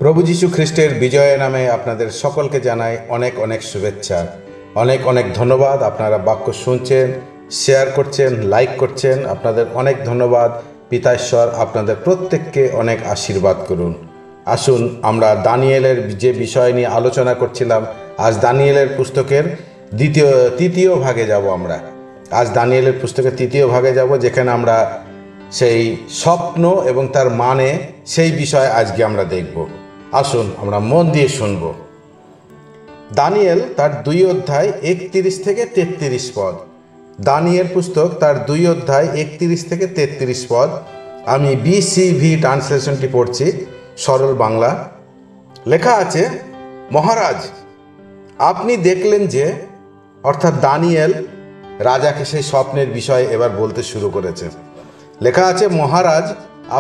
প্রভু যীশু খ্রিস্টের বিজয়ের নামে আপনাদের সকলকে জানাই অনেক অনেক শুভেচ্ছা, অনেক অনেক ধন্যবাদ। আপনারা বাক্য শুনছেন, শেয়ার করছেন, লাইক করছেন, আপনাদের অনেক ধন্যবাদ। পিতা ঈশ্বর আপনাদের প্রত্যেককে অনেক আশীর্বাদ করুন। আসুন আমরা দানিয়েলের যে বিষয় নিয়ে আলোচনা করছিলাম, আজ দানিয়েলের পুস্তকের তৃতীয় ভাগে যাব। আমরা আজ দানিয়েলের পুস্তকের তৃতীয় ভাগে যাব, যেখানে আমরা সেই স্বপ্ন এবং তার মানে সেই বিষয় আজকে আমরা দেখব। আসুন আমরা মন দিয়ে শুনব। দানিয়েল তার 2 অধ্যায় 31 থেকে 33 পদ। দানিয়েল পুস্তক তার 2 অধ্যায় 31 থেকে 33 পদ। আমি BCV ট্রান্সলেশনটি পড়ছি, সরল বাংলা। লেখা আছে, মহারাজ আপনি দেখলেন যে, অর্থাৎ দানিয়েল রাজাকে সেই স্বপ্নের বিষয়ে এবার বলতে শুরু করেছে। লেখা আছে, মহারাজ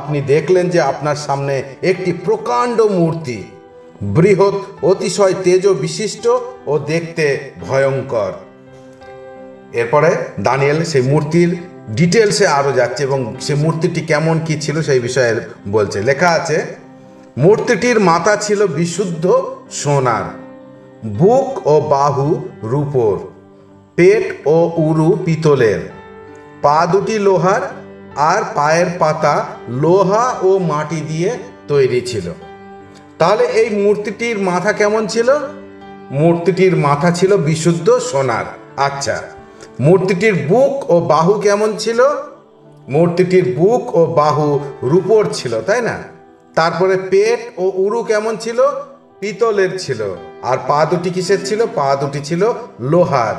আপনি দেখলেন যে আপনার সামনে একটি প্রকাণ্ড মূর্তি, বৃহৎ, অতিশয় তেজ বিশিষ্ট ও দেখতে ভয়ঙ্কর। এরপরে দানিয়েল সেই মূর্তির ডিটেলসে আরও যাচ্ছে এবং সেই মূর্তিটি কেমন কি ছিল সেই বিষয়ে বলছে। লেখা আছে, মূর্তিটির মাথা ছিল বিশুদ্ধ সোনার, বুক ও বাহু রূপোর, পেট ও উরু পিতলের, পা দুটি লোহার আর পায়ের পাতা লোহা ও মাটি দিয়ে তৈরি ছিল। তাহলে এই মূর্তিটির মাথা কেমন ছিল? মূর্তিটির মাথা ছিল বিশুদ্ধ সোনার। আচ্ছা, মূর্তিটির বুক ও বাহু কেমন ছিল? মূর্তিটির বুক ও বাহু রূপোর ছিল, তাই না? তারপরে পেট ও উরু কেমন ছিল? পিতলের ছিল। আর পা দুটি কিসের ছিল? পা দুটি ছিল লোহার।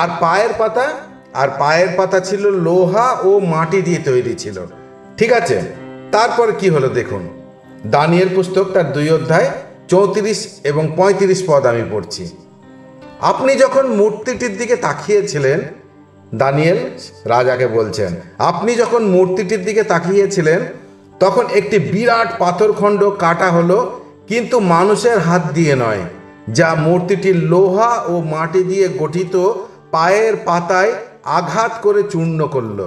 আর পায়ের পাতা ছিল লোহা ও মাটি দিয়ে তৈরি ছিল। ঠিক আছে, তারপর কি হলো দেখুন। দানিয়েল পুস্তক তার 2 অধ্যায় 34 এবং 35 পদ আমি পড়ছি। আপনি যখন মূর্তিটির দিকে তাকিয়েছিলেন, দানিয়েল রাজাকে বলছেন, আপনি যখন মূর্তিটির দিকে তাকিয়েছিলেন তখন একটি বিরাট পাথরখণ্ড কাটা হলো, কিন্তু মানুষের হাত দিয়ে নয়, যা মূর্তিটির লোহা ও মাটি দিয়ে গঠিত পায়ের পাতায় আঘাত করে চূর্ণ করল।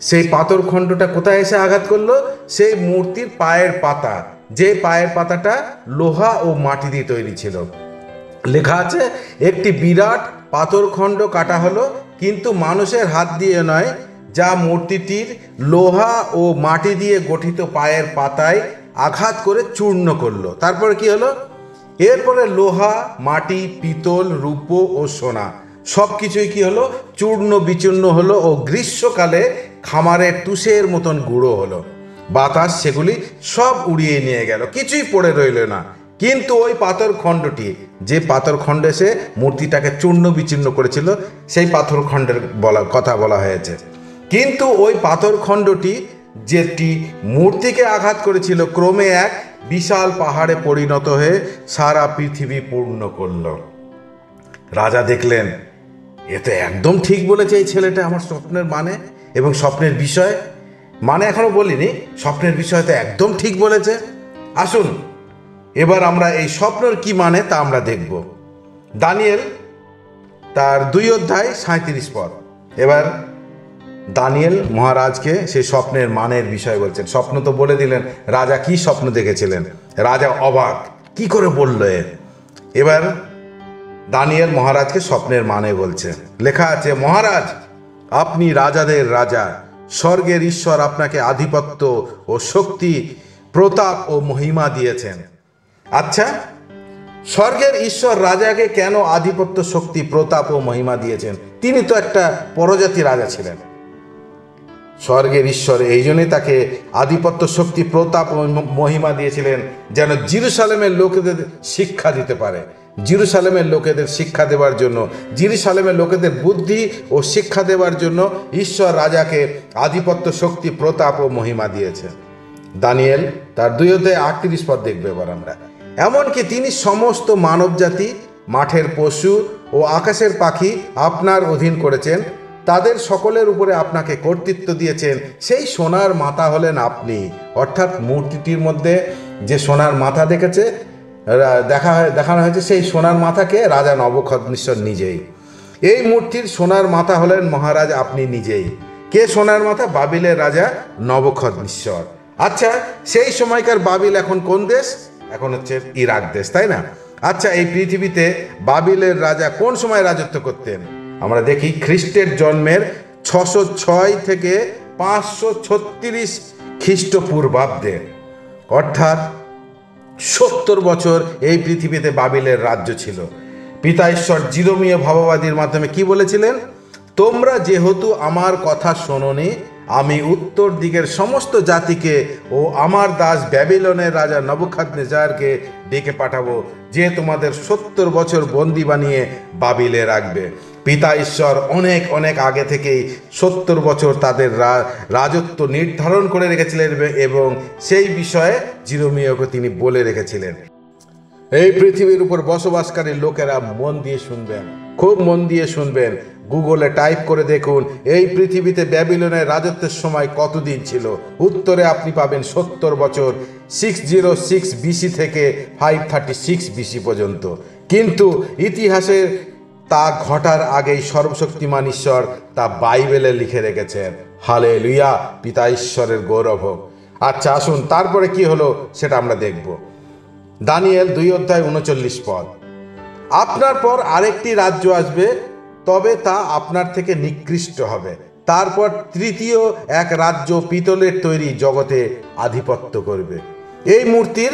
সেই পাথরখণ্ডটা কোথায় এসে আঘাত করলো? সেই মূর্তির পায়ের পাতা, যে পায়ের পাতাটা লোহা ও মাটি দিয়ে তৈরি ছিল। লেখা আছে, একটি বিরাট পাথরখণ্ড কাটা হলো, কিন্তু মানুষের হাত দিয়ে নয়, যা মূর্তিটির লোহা ও মাটি দিয়ে গঠিত পায়ের পাতায় আঘাত করে চূর্ণ করলো। তারপরে কি হলো? এরপরে লোহা, মাটি, পিতল, রূপো ও সোনা সব কিছুই কি হলো? চূর্ণ বিচূর্ণ হলো ও গ্রীষ্মকালে খামারের তুষের মতন গুঁড়ো হলো। বাতাস সেগুলি সব উড়িয়ে নিয়ে গেল, কিছুই পড়ে রইল না। কিন্তু ওই পাথরখণ্ডটি, যে পাথরখণ্ডে সে মূর্তিটাকে চূর্ণ বিচূর্ণ করেছিল, সেই পাথরখণ্ডের কথা বলা হয়েছে। কিন্তু ওই পাথরখণ্ডটি যেটি মূর্তিকে আঘাত করেছিল, ক্রমে এক বিশাল পাহাড়ে পরিণত হয়ে সারা পৃথিবী পূর্ণ করল। রাজা দেখলেন, এ তো একদম ঠিক বলেছে এই ছেলেটা আমার স্বপ্নের মানে এবং স্বপ্নের বিষয়। মানে এখনো বলিনি, স্বপ্নের বিষয় তো একদম ঠিক বলেছে। আসুন এবার আমরা এই স্বপ্নের কি মানে তা আমরা দেখব। দানিয়েল তার 2 অধ্যায় 37 পদ। এবার দানিয়েল মহারাজকে সেই স্বপ্নের মানের বিষয় বলছেন। স্বপ্ন তো বলে দিলেন, রাজা কি স্বপ্ন দেখেছিলেন। রাজা অবাক, কি করে বললো এবার দানিয়েল মহারাজকে স্বপ্নের মানে বলছে। লেখা আছে, মহারাজ আপনি রাজাদের রাজা, স্বর্গের ঈশ্বর আপনাকে আধিপত্য ও শক্তি, প্রতাপ ও মহিমা দিয়েছেন। আচ্ছা, স্বর্গের ঈশ্বর রাজাকে কেন আধিপত্য, শক্তি, প্রতাপ ও মহিমা দিয়েছেন? তিনি তো একটা পরজাতি রাজা ছিলেন। স্বর্গের ঈশ্বর এই জন্যই তাকে আধিপত্য, শক্তি, প্রতাপ ও মহিমা দিয়েছিলেন, যেন জেরুজালেমের লোকেদের শিক্ষা দিতে পারে। জেরুজালেমের লোকেদের শিক্ষা দেওয়ার জন্য, জেরুজালেমের লোকেদের বুদ্ধি ও শিক্ষা দেওয়ার জন্য ঈশ্বর রাজাকে আধিপত্য, শক্তি, প্রতাপ ও মহিমা দিয়েছেন। দানিয়েল তার 2 অধ্যায় 38 পদ দেখবে এবার আমরা। এমনকি তিনি সমস্ত মানব জাতি, মাঠের পশু ও আকাশের পাখি আপনার অধীন করেছেন, তাদের সকলের উপরে আপনাকে কর্তৃত্ব দিয়েছেন। সেই সোনার মাথা হলেন আপনি। অর্থাৎ মূর্তিটির মধ্যে যে সোনার মাথা দেখানো হয়েছে, সেই সোনার মাথাকে রাজা নবুখদ্নেসর নিজেই। এই মূর্তির সোনার মাথা হলেন মহারাজ আপনি নিজেই। কে সোনার মাথা? বাবিলের রাজা নবুখদ্নেসর। আচ্ছা, সেই সময়কার বাবিল এখন কোন দেশ? এখন হচ্ছে ইরাক দেশ, তাই না? আচ্ছা, এই পৃথিবীতে বাবিলের রাজা কোন সময় রাজত্ব করতেন? আমরা দেখি খ্রিস্টের জন্মের 606 থেকে 536 খ্রিস্টপূর্বাব্দে, অর্থাৎ 70 বছর এই পৃথিবীতে বাবিলের রাজ্য ছিল। পিতা ঈশ্বর জিরোমীয় ভাববাদীর মাধ্যমে কি বলেছিলেন? তোমরা যেহেতু আমার কথা শোনোনি, আমি উত্তর দিকের সমস্ত জাতিকে ও আমার দাস ব্যাবিলনের রাজা নবুখাদনেজারকে ডেকে পাঠাবো, যে তোমাদের 70 বছর বন্দি বানিয়ে বাবিলে রাখবে। পিতা ঈশ্বর অনেক অনেক আগে থেকেই 70 বছর তাদের রাজত্ব নির্ধারণ করে রেখেছিলেন এবং সেই বিষয়ে জিরোমীয়কে তিনি বলে রেখেছিলেন। এই পৃথিবীর উপর বসবাসকারী লোকেরা মন দিয়ে শুনবেন, খুব মন দিয়ে শুনবেন। গুগলে টাইপ করে দেখুন এই পৃথিবীতে ব্যাবিলনের রাজত্বের সময় কতদিন ছিল। উত্তরে আপনি পাবেন 70 বছর, 606 বিসি থেকে 536 বিসি পর্যন্ত। কিন্তু ইতিহাসে তা ঘটার আগেই সর্বশক্তিমান ঈশ্বর তা বাইবেলে লিখে রেখেছেন। হালেলুয়া, পিতা ঈশ্বরের গৌরব হোক। আচ্ছা, আসুন তারপরে কি হলো সেটা আমরা দেখব। দানিয়েল 2:39 পদ, আপনার পর আরেকটি রাজ্য আসবে, তবে তা আপনার থেকে নিকৃষ্ট হবে। তারপর তৃতীয় এক রাজ্য পিতলের তৈরি জগতে আধিপত্য করবে। এই মূর্তির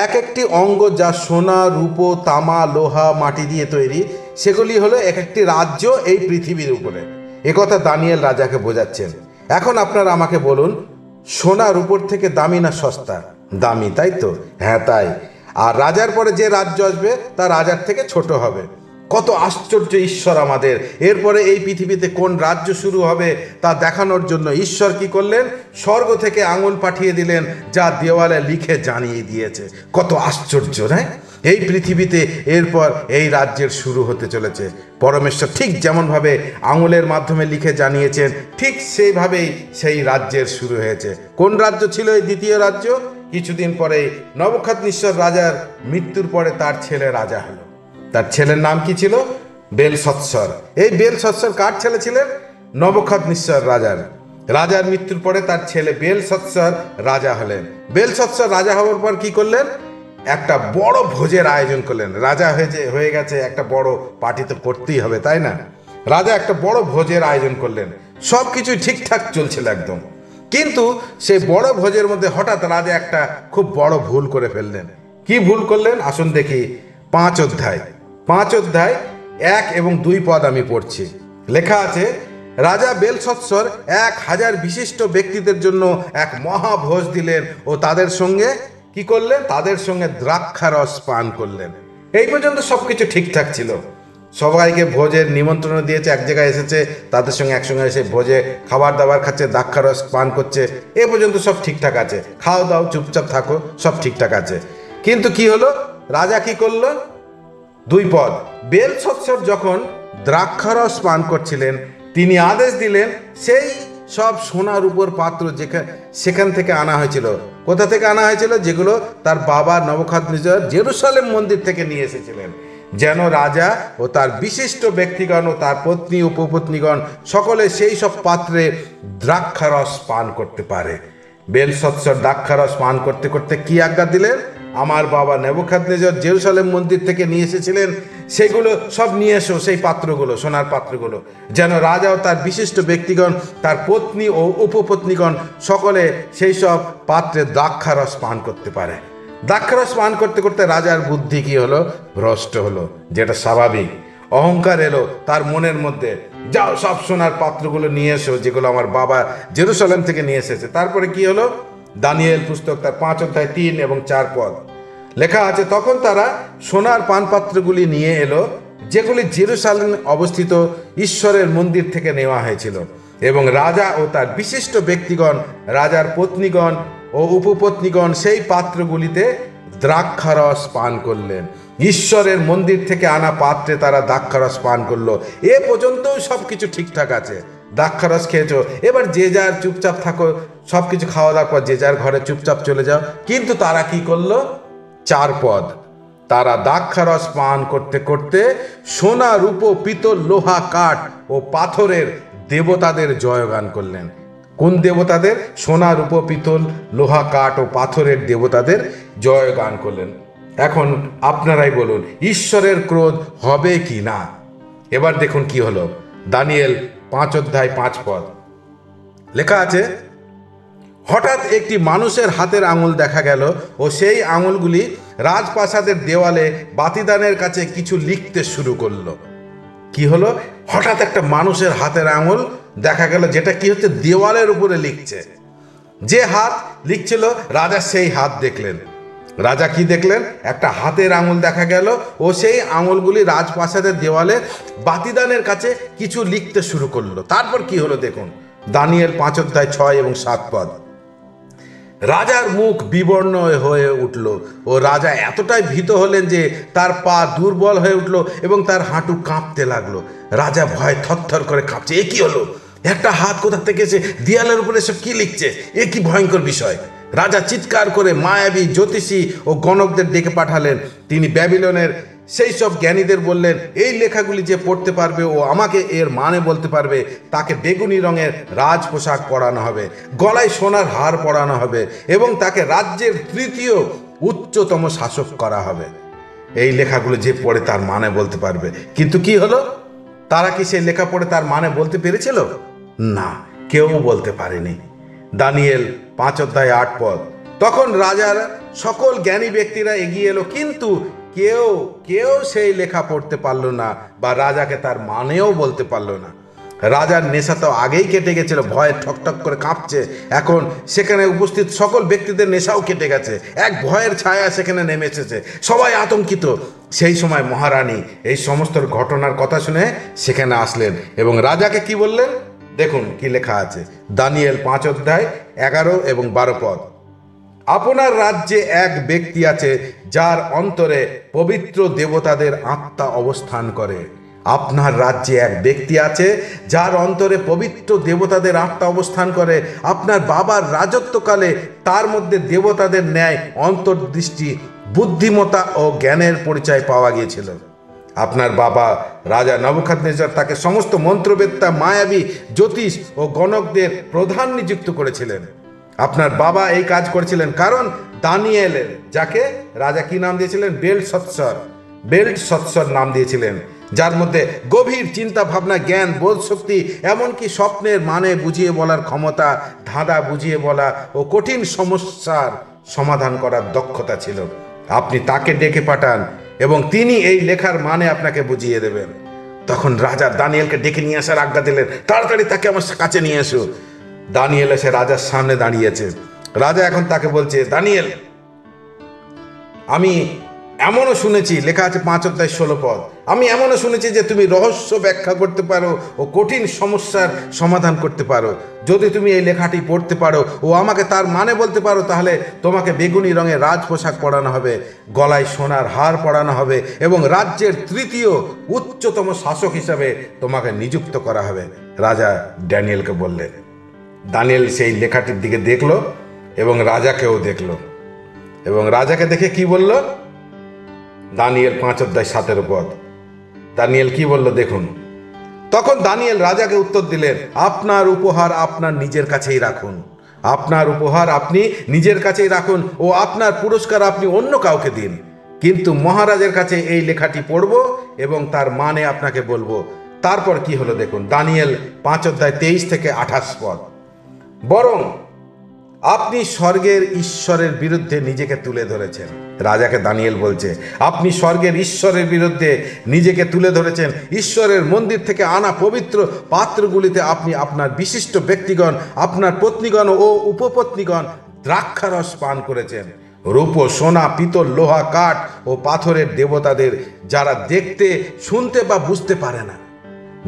এক একটি অঙ্গ, যা সোনা, রূপো, তামা, লোহা, মাটি দিয়ে তৈরি, সেগুলি হলো এক একটি রাজ্য এই পৃথিবীর উপরে। একথা দানিয়েল রাজাকে বোঝাচ্ছেন। এখন আপনারা আমাকে বলুন, সোনার উপর থেকে দামি না সস্তা? দামি, তাই তো? হ্যাঁ, তাই। আর রাজার পরে যে রাজ্য আসবে তা রাজার থেকে ছোট হবে। কত আশ্চর্য ঈশ্বর আমাদের! এরপরে এই পৃথিবীতে কোন রাজ্য শুরু হবে তা দেখানোর জন্য ঈশ্বর কি করলেন? স্বর্গ থেকে আঙুল পাঠিয়ে দিলেন, যা দেওয়ালে লিখে জানিয়ে দিয়েছে। কত আশ্চর্য, না? এই পৃথিবীতে এরপর এই রাজ্যের শুরু হতে চলেছে। পরমেশ্বর ঠিক যেমনভাবে আঙুলের মাধ্যমে লিখে জানিয়েছেন, ঠিক সেইভাবেই সেই রাজ্যের শুরু হয়েছে। কোন রাজ্য ছিল এই দ্বিতীয় রাজ্য? কিছুদিন পরে নবুখাদনেছর রাজার মৃত্যুর পরে তার ছেলে রাজা হলো। তার ছেলের নাম কি ছিল? বেলশৎসর। এই বেলশৎসর কার ছেলে ছিলেন? নবুখাদনেছর রাজার। রাজার মৃত্যুর পরে তার ছেলে বেলশৎসর রাজা হলেন। বেলশৎসর রাজা হওয়ার পর কি করলেন? একটা বড় ভোজের আয়োজন করলেন। রাজা হয়ে গেছে, একটা বড় পার্টি তো করতেই হবে, তাই না? রাজা একটা বড় ভোজের আয়োজন করলেন। সব কিছুই ঠিকঠাক চলছিল একদম। কিন্তু সেই বড় ভোজের মধ্যে হঠাৎ রাজা একটা খুব বড় ভুল করে ফেললেন। কি ভুল করলেন? আসুন দেখি। 5 অধ্যায় 1 এবং 2 পদ আমি পড়ছি। লেখা আছে, রাজা বেলশৎসর 1000 বিশিষ্ট ব্যক্তিদের জন্য এক মহাভোজ দিলেন ও তাদের সঙ্গে কি করলেন? তাদের সঙ্গে দ্রাক্ষারস পান করলেন। এই পর্যন্ত সবকিছু ঠিকঠাক ছিল। সবাইকে ভোজের নিমন্ত্রণ দিয়েছে, এক জায়গায় এসেছে, তাদের সঙ্গে একসঙ্গে এসে ভোজে খাবার দাবার খাচ্ছে, দ্রাক্ষারস পান করছে। এ পর্যন্ত সব ঠিকঠাক আছে। খাও দাও, চুপচাপ থাকো, সব ঠিকঠাক আছে। কিন্তু কি হলো? রাজা কি করলো? 2 পদ, বেলশৎসর যখন দ্রাক্ষারস পান করছিলেন, তিনি আদেশ দিলেন সেই সব সোনার উপর পাত্র সেখান থেকে আনা হয়েছিল। কোথা থেকে আনা হয়েছিল? যেগুলো তার বাবা নবুখাদনেছর জেরুসালেম মন্দির থেকে নিয়ে এসেছিলেন, যেন রাজা ও তার বিশিষ্ট ব্যক্তিগণ ও তার পত্নী উপপত্নীগণ সকলে সেই সব পাত্রে দ্রাক্ষারস পান করতে পারে। বেলশৎসর দ্রাক্ষারস পান করতে করতে কি আজ্ঞা দিলেন? আমার বাবা নেবুখাদনেছর জেরুসালেম মন্দির থেকে নিয়ে এসেছিলেন, সেগুলো সব নিয়ে এসো, সেই পাত্রগুলো, সোনার পাত্রগুলো, যেন রাজা ও তার বিশিষ্ট ব্যক্তিগণ, তার পত্নী ও উপপত্নীগণ সকলে সেই সব পাত্রে দ্রাক্ষারস পান করতে পারে। দ্রাক্ষারস পান করতে করতে রাজার বুদ্ধি কি হলো? ভ্রষ্ট হলো, যেটা স্বাভাবিক। অহংকার এলো তার মনের মধ্যে। যাও, সব সোনার পাত্রগুলো নিয়ে এসো, যেগুলো আমার বাবা জেরুসালেম থেকে নিয়ে এসেছে। তারপরে কি হলো? দানিয়েল পুস্তক তার 5 অধ্যায় 3 এবং 4 পদ লেখা আছে, তখন তারা সোনার পানপাত্রগুলি নিয়ে এলো, যেগুলি জেরুসালেম অবস্থিত ঈশ্বরের মন্দির থেকে নেওয়া হয়েছিল, এবং রাজা ও তার বিশিষ্ট ব্যক্তিগণ, রাজার পত্নীগণ ও উপপত্নীগণ সেই পাত্রগুলিতে দ্রাক্ষারস পান করলেন। ঈশ্বরের মন্দির থেকে আনা পাত্রে তারা দ্রাক্ষারস পান করলো। এ পর্যন্তও সব কিছু ঠিকঠাক আছে। দ্রাক্ষারস খেয়েছো, এবার যে যার চুপচাপ থাকো, সব কিছু খাওয়া দাওয়ার পর যে যার ঘরে চুপচাপ চলে যাও। কিন্তু তারা কি করলো? 4 পদ, তারা দ্রাক্ষারস পান করতে করতে সোনা, রূপো, পিতল, লোহা, কাঠ ও পাথরের দেবতাদের জয়গান করলেন। কোন দেবতাদের? সোনা, রূপ, পিতল, লোহা, কাঠ ও পাথরের দেবতাদের জয়গান করলেন। এখন আপনারাই বলুন, ঈশ্বরের ক্রোধ হবে কি না? এবার দেখুন কি হলো। দানিয়েল 5 অধ্যায় 5 পদ লেখা আছে, হঠাৎ একটি মানুষের হাতের আঙুল দেখা গেল ও সেই আঙুলগুলি রাজপ্রাসাদের দেওয়ালে বাতিদানের কাছে কিছু লিখতে শুরু করলো। কি হলো? হঠাৎ একটা মানুষের হাতের আঙুল দেখা গেল, যেটা কি হচ্ছে, দেওয়ালের উপরে লিখছে। যে হাত লিখছিল, রাজা সেই হাত দেখলেন। রাজা কি দেখলেন? একটা হাতের আঙুল দেখা গেল ও সেই আঙুলগুলি রাজপ্রাসাদের দেওয়ালে বাতিদানের কাছে কিছু লিখতে শুরু করলো। তারপর কি হলো দেখুন, দানিয়েল 5 অধ্যায় 6 এবং 7 পদ। রাজার মুখ বিবর্ণ হয়ে উঠল ও রাজা এতটাই ভীত হলেন যে তার পা দুর্বল হয়ে উঠল এবং তার হাঁটু কাঁপতে লাগলো। রাজা ভয় থরথর করে কাঁপছে। এ কি হলো? একটা হাত কোথা থেকে এসে দেয়ালের উপরে এসব কি লিখছে? এ কি ভয়ঙ্কর বিষয়! রাজা চিৎকার করে মায়াবী, জ্যোতিষী ও গণকদের ডেকে পাঠালেন। তিনি ব্যাবিলনের সেই সব জ্ঞানীদের বললেন, এই লেখাগুলি যে পড়তে পারবে ও আমাকে এর মানে বলতে পারবে, তাকে বেগুনি রঙের রাজ পোশাক পরানো হবে, গলায় সোনার হার পরানো হবে এবং তাকে রাজ্যের তৃতীয় উচ্চতম শাসক করা হবে। এই লেখাগুলো যে পড়ে তার মানে বলতে পারবে। কিন্তু কি হলো? তারা কি সেই লেখা পড়ে তার মানে বলতে পেরেছিল? না, কেউ বলতে পারেনি। দানিয়েল 5 অধ্যায় 8 পদ। তখন রাজার সকল জ্ঞানী ব্যক্তিরা এগিয়ে এলো, কিন্তু কেউ সেই লেখা পড়তে পারলো না বা রাজাকে তার মানেও বলতে পারলো না। রাজার নেশা তো আগেই কেটে গেছিল, ভয়ে ঠকঠক করে কাঁপছে। এখন সেখানে উপস্থিত সকল ব্যক্তিদের নেশাও কেটে গেছে, এক ভয়ের ছায়া সেখানে নেমে এসেছে, সবাই আতঙ্কিত। সেই সময় মহারানী এই সমস্ত ঘটনার কথা শুনে সেখানে আসলেন এবং রাজাকে কি বললেন দেখুন কি লেখা আছে। দানিয়েল 5 অধ্যায় 11 এবং 12 পদ। আপনার রাজ্যে এক ব্যক্তি আছে যার অন্তরে পবিত্র দেবতাদের আত্মা অবস্থান করে। আপনার রাজ্যে এক ব্যক্তি আছে যার অন্তরে পবিত্র দেবতাদের আত্মা অবস্থান করে। আপনার বাবার রাজত্বকালে তার মধ্যে দেবতাদের ন্যায় অন্তর্দৃষ্টি, বুদ্ধিমত্তা ও জ্ঞানের পরিচয় পাওয়া গিয়েছিল। আপনার বাবা রাজা নবুখাদনেজার তাকে সমস্ত মন্ত্রবেত্তা, মায়াবী, জ্যোতিষ ও গণকদের প্রধান নিযুক্ত করেছিলেন। আপনার বাবা এই কাজ করেছিলেন কারণ দানিয়েলের, যাকে রাজা কি নাম দিয়েছিলেন? বেল্টশৎসর নাম দিয়েছিলেন, যার মধ্যে গভীর চিন্তা ভাবনা, জ্ঞান, বোধ শক্তি, এমনকি স্বপ্নের মানে বুঝিয়ে বলার ক্ষমতা, ধাঁধা বুঝিয়ে বলা ও কঠিন সমস্যার সমাধান করার দক্ষতা ছিল। আপনি তাকে ডেকে পাঠান এবং তিনি এই লেখার মানে আপনাকে বুঝিয়ে দেবেন। তখন রাজা দানিয়েলকে ডেকে নিয়ে আসার আজ্ঞা দিলেন। তাড়াতাড়ি তাকে আমার কাছে নিয়ে এসো। দানিয়েল এসে রাজার সামনে দাঁড়িয়েছে। রাজা এখন তাকে বলছে, দানিয়েল, আমি এমনও শুনেছি, লেখা আছে 5 অধ্যায় 16 পদ, আমি এমনও শুনেছি যে তুমি রহস্য ব্যাখ্যা করতে পারো ও কঠিন সমস্যার সমাধান করতে পারো। যদি তুমি এই লেখাটি পড়তে পারো ও আমাকে তার মানে বলতে পারো, তাহলে তোমাকে বেগুনি রঙের রাজ পোশাক পরানো হবে, গলায় সোনার হার পরানো হবে এবং রাজ্যের তৃতীয় উচ্চতম শাসক হিসাবে তোমাকে নিযুক্ত করা হবে। রাজা ড্যানিয়েলকে বললেন। দানিয়েল সেই লেখাটির দিকে দেখলো এবং রাজাকেও দেখলো এবং রাজাকে দেখে কি বলল? দানিয়েল 5 অধ্যায় 17 পদ। দানিয়েল কি বলল দেখুন। তখন দানিয়েল রাজাকে উত্তর দিলেন, আপনার উপহার আপনার নিজের কাছেই রাখুন। আপনার উপহার আপনি নিজের কাছেই রাখুন ও আপনার পুরস্কার আপনি অন্য কাউকে দিন, কিন্তু মহারাজের কাছে এই লেখাটি পড়ব এবং তার মানে আপনাকে বলবো। তারপর কি হলো দেখুন। দানিয়েল 5 অধ্যায় 23 থেকে 28 পদ। বরং আপনি স্বর্গের ঈশ্বরের বিরুদ্ধে নিজেকে তুলে ধরেছেন। রাজাকে দানিয়েল বলছে, আপনি স্বর্গের ঈশ্বরের বিরুদ্ধে নিজেকে তুলে ধরেছেন। ঈশ্বরের মন্দির থেকে আনা পবিত্র পাত্রগুলিতে আপনি আপনার বিশিষ্ট ব্যক্তিগণ, আপনার পত্নীগণ ও উপপত্নীগণ দ্রাক্ষারস পান করেছেন। রূপ, সোনা, পিতল, লোহা, কাঠ ও পাথরের দেবতাদের, যারা দেখতে, শুনতে বা বুঝতে পারে না।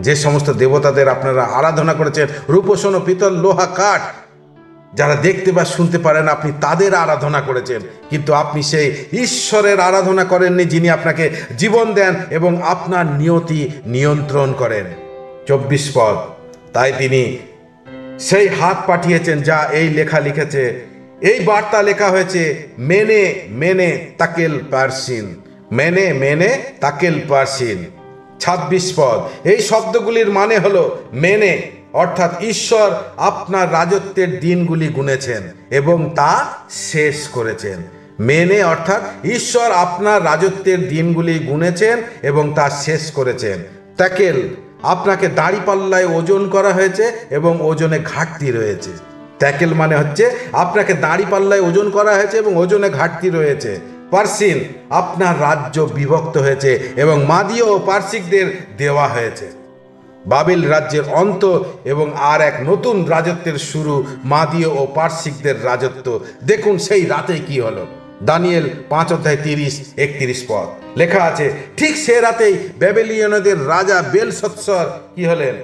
যে সমস্ত দেবতাদের আপনারা আরাধনা করেছেন, রূপ, সোনা, পিতল, লোহা, কাঠ, যারা দেখতে বা শুনতে পারেন, আপনি তাদের আরাধনা করেছেন, কিন্তু আপনি সেই ঈশ্বরের আরাধনা করেননি যিনি আপনাকে জীবন দেন এবং আপনার নিয়তি নিয়ন্ত্রণ করেন। 24 পদ। তাই তিনি সেই হাত পাঠিয়েছেন যা এই লেখা লিখেছে। এই বার্তা লেখা হয়েছে মেনে মেনে তাকেল পার্সিন, মেনে মেনে তাকেল পার্সিন। 26 পদ। এই শব্দগুলির মানে হলো মেনে, অর্থাৎ ঈশ্বর আপনার রাজত্বের দিনগুলি গুনেছেন এবং তা শেষ করেছেন। মেনে অর্থাৎ ঈশ্বর আপনার রাজত্বের দিনগুলি গুনেছেন এবং তা শেষ করেছেন। ত্যাকেল, আপনাকে দাঁড়িপাল্লায় ওজন করা হয়েছে এবং ওজনে ঘাটতি রয়েছে। ত্যাকেল মানে হচ্ছে আপনাকে দাঁড়িপাল্লায় ওজন করা হয়েছে এবং ওজনে ঘাটতি রয়েছে। পার্সিন, আপনার রাজ্য বিভক্ত হয়েছে এবং মাদীয় ও পার্সিকদের দেওয়া হয়েছে। বাবেল রাজ্যের অন্ত এবং আর এক নতুন রাজত্বের শুরু, মাদীয় ও পার্সিকদের রাজত্ব। দেখুন সেই রাতে কি হলো। দানিয়েল 5:30-31 পদ লেখা আছে, ঠিক সে রাতেই ব্যাবিলনীয়দের রাজা বেলশৎসর কি হলেন?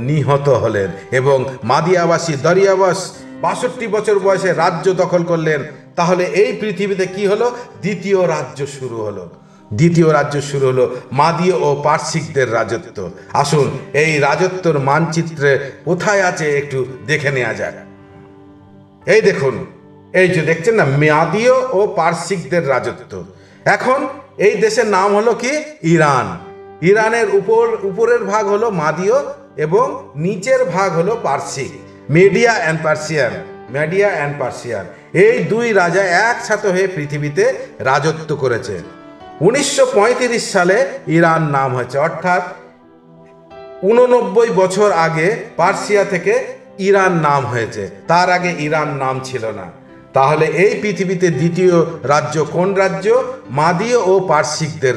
নিহত হলেন এবং মাদিয়াবাসী দারিয়াবাস 62 বছর বয়সে রাজ্য দখল করলেন। তাহলে এই পৃথিবীতে কি হলো? দ্বিতীয় রাজ্য শুরু হলো। দ্বিতীয় রাজ্য শুরু হলো মাদীয় ও পার্সিকদের রাজত্ব। আসুন এই রাজত্বর মানচিত্রে কোথায় আছে একটু দেখে নেওয়া যাক। এই দেখুন, এই যে দেখছেন না, মাদীয় ও পার্সিকদের রাজত্ব। এখন এই দেশের নাম হলো কি? ইরান। ইরানের উপরের ভাগ হলো মাদীয় এবং নিচের ভাগ হলো পার্সিক। মেডিয়া অ্যান্ড পার্সিয়ান এই দুই রাজা একসাথে হয়ে পৃথিবীতে রাজত্ব করেছে। 1935 সালে ইরান নাম হয়েছে, অর্থাৎ 89 বছর আগে পার্সিয়া থেকে ইরান নাম হয়েছে, তার আগে ইরান নাম ছিল না। তাহলে এই পৃথিবীতে দ্বিতীয় রাজ্য কোন রাজ্য? মাদীয় ও পার্সিকদের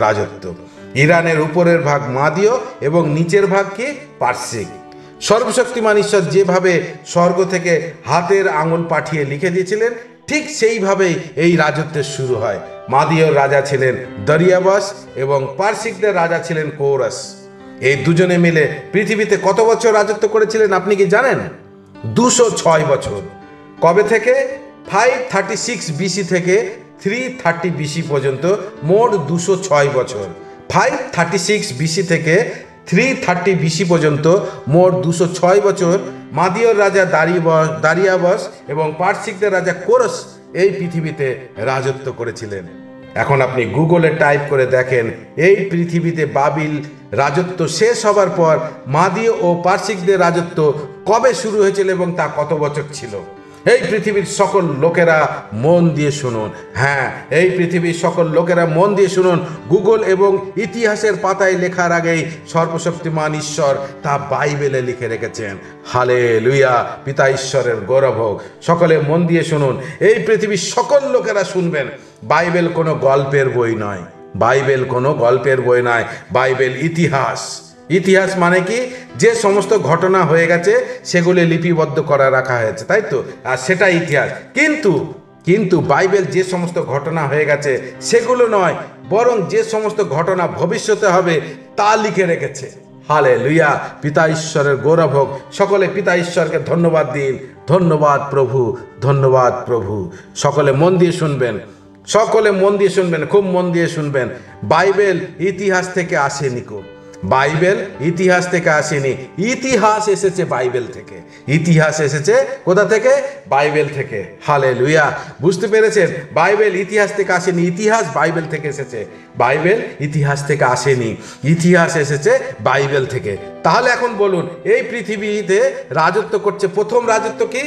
রাজত্ব। ইরানের উপরের ভাগ মাদীয় এবং নিচের ভাগ কি? পার্সিক। সর্বশক্তিমান ঈশ্বর যেভাবে স্বর্গ থেকে হাতের আঙুল পাঠিয়ে লিখে দিয়েছিলেন, ঠিক সেইভাবেই এই রাজত্বের শুরু হয়। মাদীয় রাজা ছিলেন দারিয়াবাস এবং পার্সিকদের রাজা ছিলেন কোরাস। এই দুজনে মিলে পৃথিবীতে কত বছর রাজত্ব করেছিলেন আপনি কি জানেন? 206 বছর। কবে থেকে? 536 বিসি থেকে 330 বিসি পর্যন্ত, মোট 206 বছর। 536 বিসি থেকে 330 বিসি পর্যন্ত মোট 206 বছর মাদীয় রাজা দারিয়াবাস এবং পার্সিকদের রাজা কোরস এই পৃথিবীতে রাজত্ব করেছিলেন। এখন আপনি গুগলে টাইপ করে দেখেন এই পৃথিবীতে বাবিল রাজত্ব শেষ হবার পর মাদীয় ও পার্সিকদের রাজত্ব কবে শুরু হয়েছিল এবং তা কত বছর ছিল। এই পৃথিবীর সকল লোকেরা মন দিয়ে শুনুন। হ্যাঁ, এই পৃথিবীর সকল লোকেরা মন দিয়ে শুনুন। গুগল এবং ইতিহাসের পাতায় লেখার আগেই সর্বশক্তিমান ঈশ্বর তা বাইবেলে লিখে রেখেছেন। হালেলুয়া, পিতা ঈশ্বরের গৌরব হোক। সকলে মন দিয়ে শুনুন, এই পৃথিবীর সকল লোকেরা শুনবেন। বাইবেল কোনো গল্পের বই নয়, বাইবেল কোনো গল্পের বই নয়, বাইবেল ইতিহাস। ইতিহাস মানে কি? যে সমস্ত ঘটনা হয়ে গেছে সেগুলি লিপিবদ্ধ করা রাখা হয়েছে, তাই তো? আর সেটা ইতিহাস। কিন্তু বাইবেল যে সমস্ত ঘটনা হয়ে গেছে সেগুলো নয়, বরং যে সমস্ত ঘটনা ভবিষ্যতে হবে তা লিখে রেখেছে। হালেলুয়া, পিতা ঈশ্বরের গৌরব হোক। সকলে পিতা ঈশ্বরকে ধন্যবাদ দিন। ধন্যবাদ প্রভু, ধন্যবাদ প্রভু। সকলে মন দিয়ে শুনবেন, সকলে মন দিয়ে শুনবেন, খুব মন দিয়ে শুনবেন। বাইবেল ইতিহাস থেকে আসেনি, বাইবেল ইতিহাস থেকে আসেনি, ইতিহাস এসেছে বাইবেল থেকে। ইতিহাস এসেছে কোথা থেকে? বাইবেল থেকে। হালেলুয়া, বুঝতে পেরেছেন? বাইবেল ইতিহাস থেকে আসেনি, ইতিহাস বাইবেল থেকে এসেছে। বাইবেল ইতিহাস থেকে আসেনি, ইতিহাস এসেছে বাইবেল থেকে। তাহলে এখন বলুন, এই পৃথিবীতে রাজত্ব করছে, প্রথম রাজত্ব কি?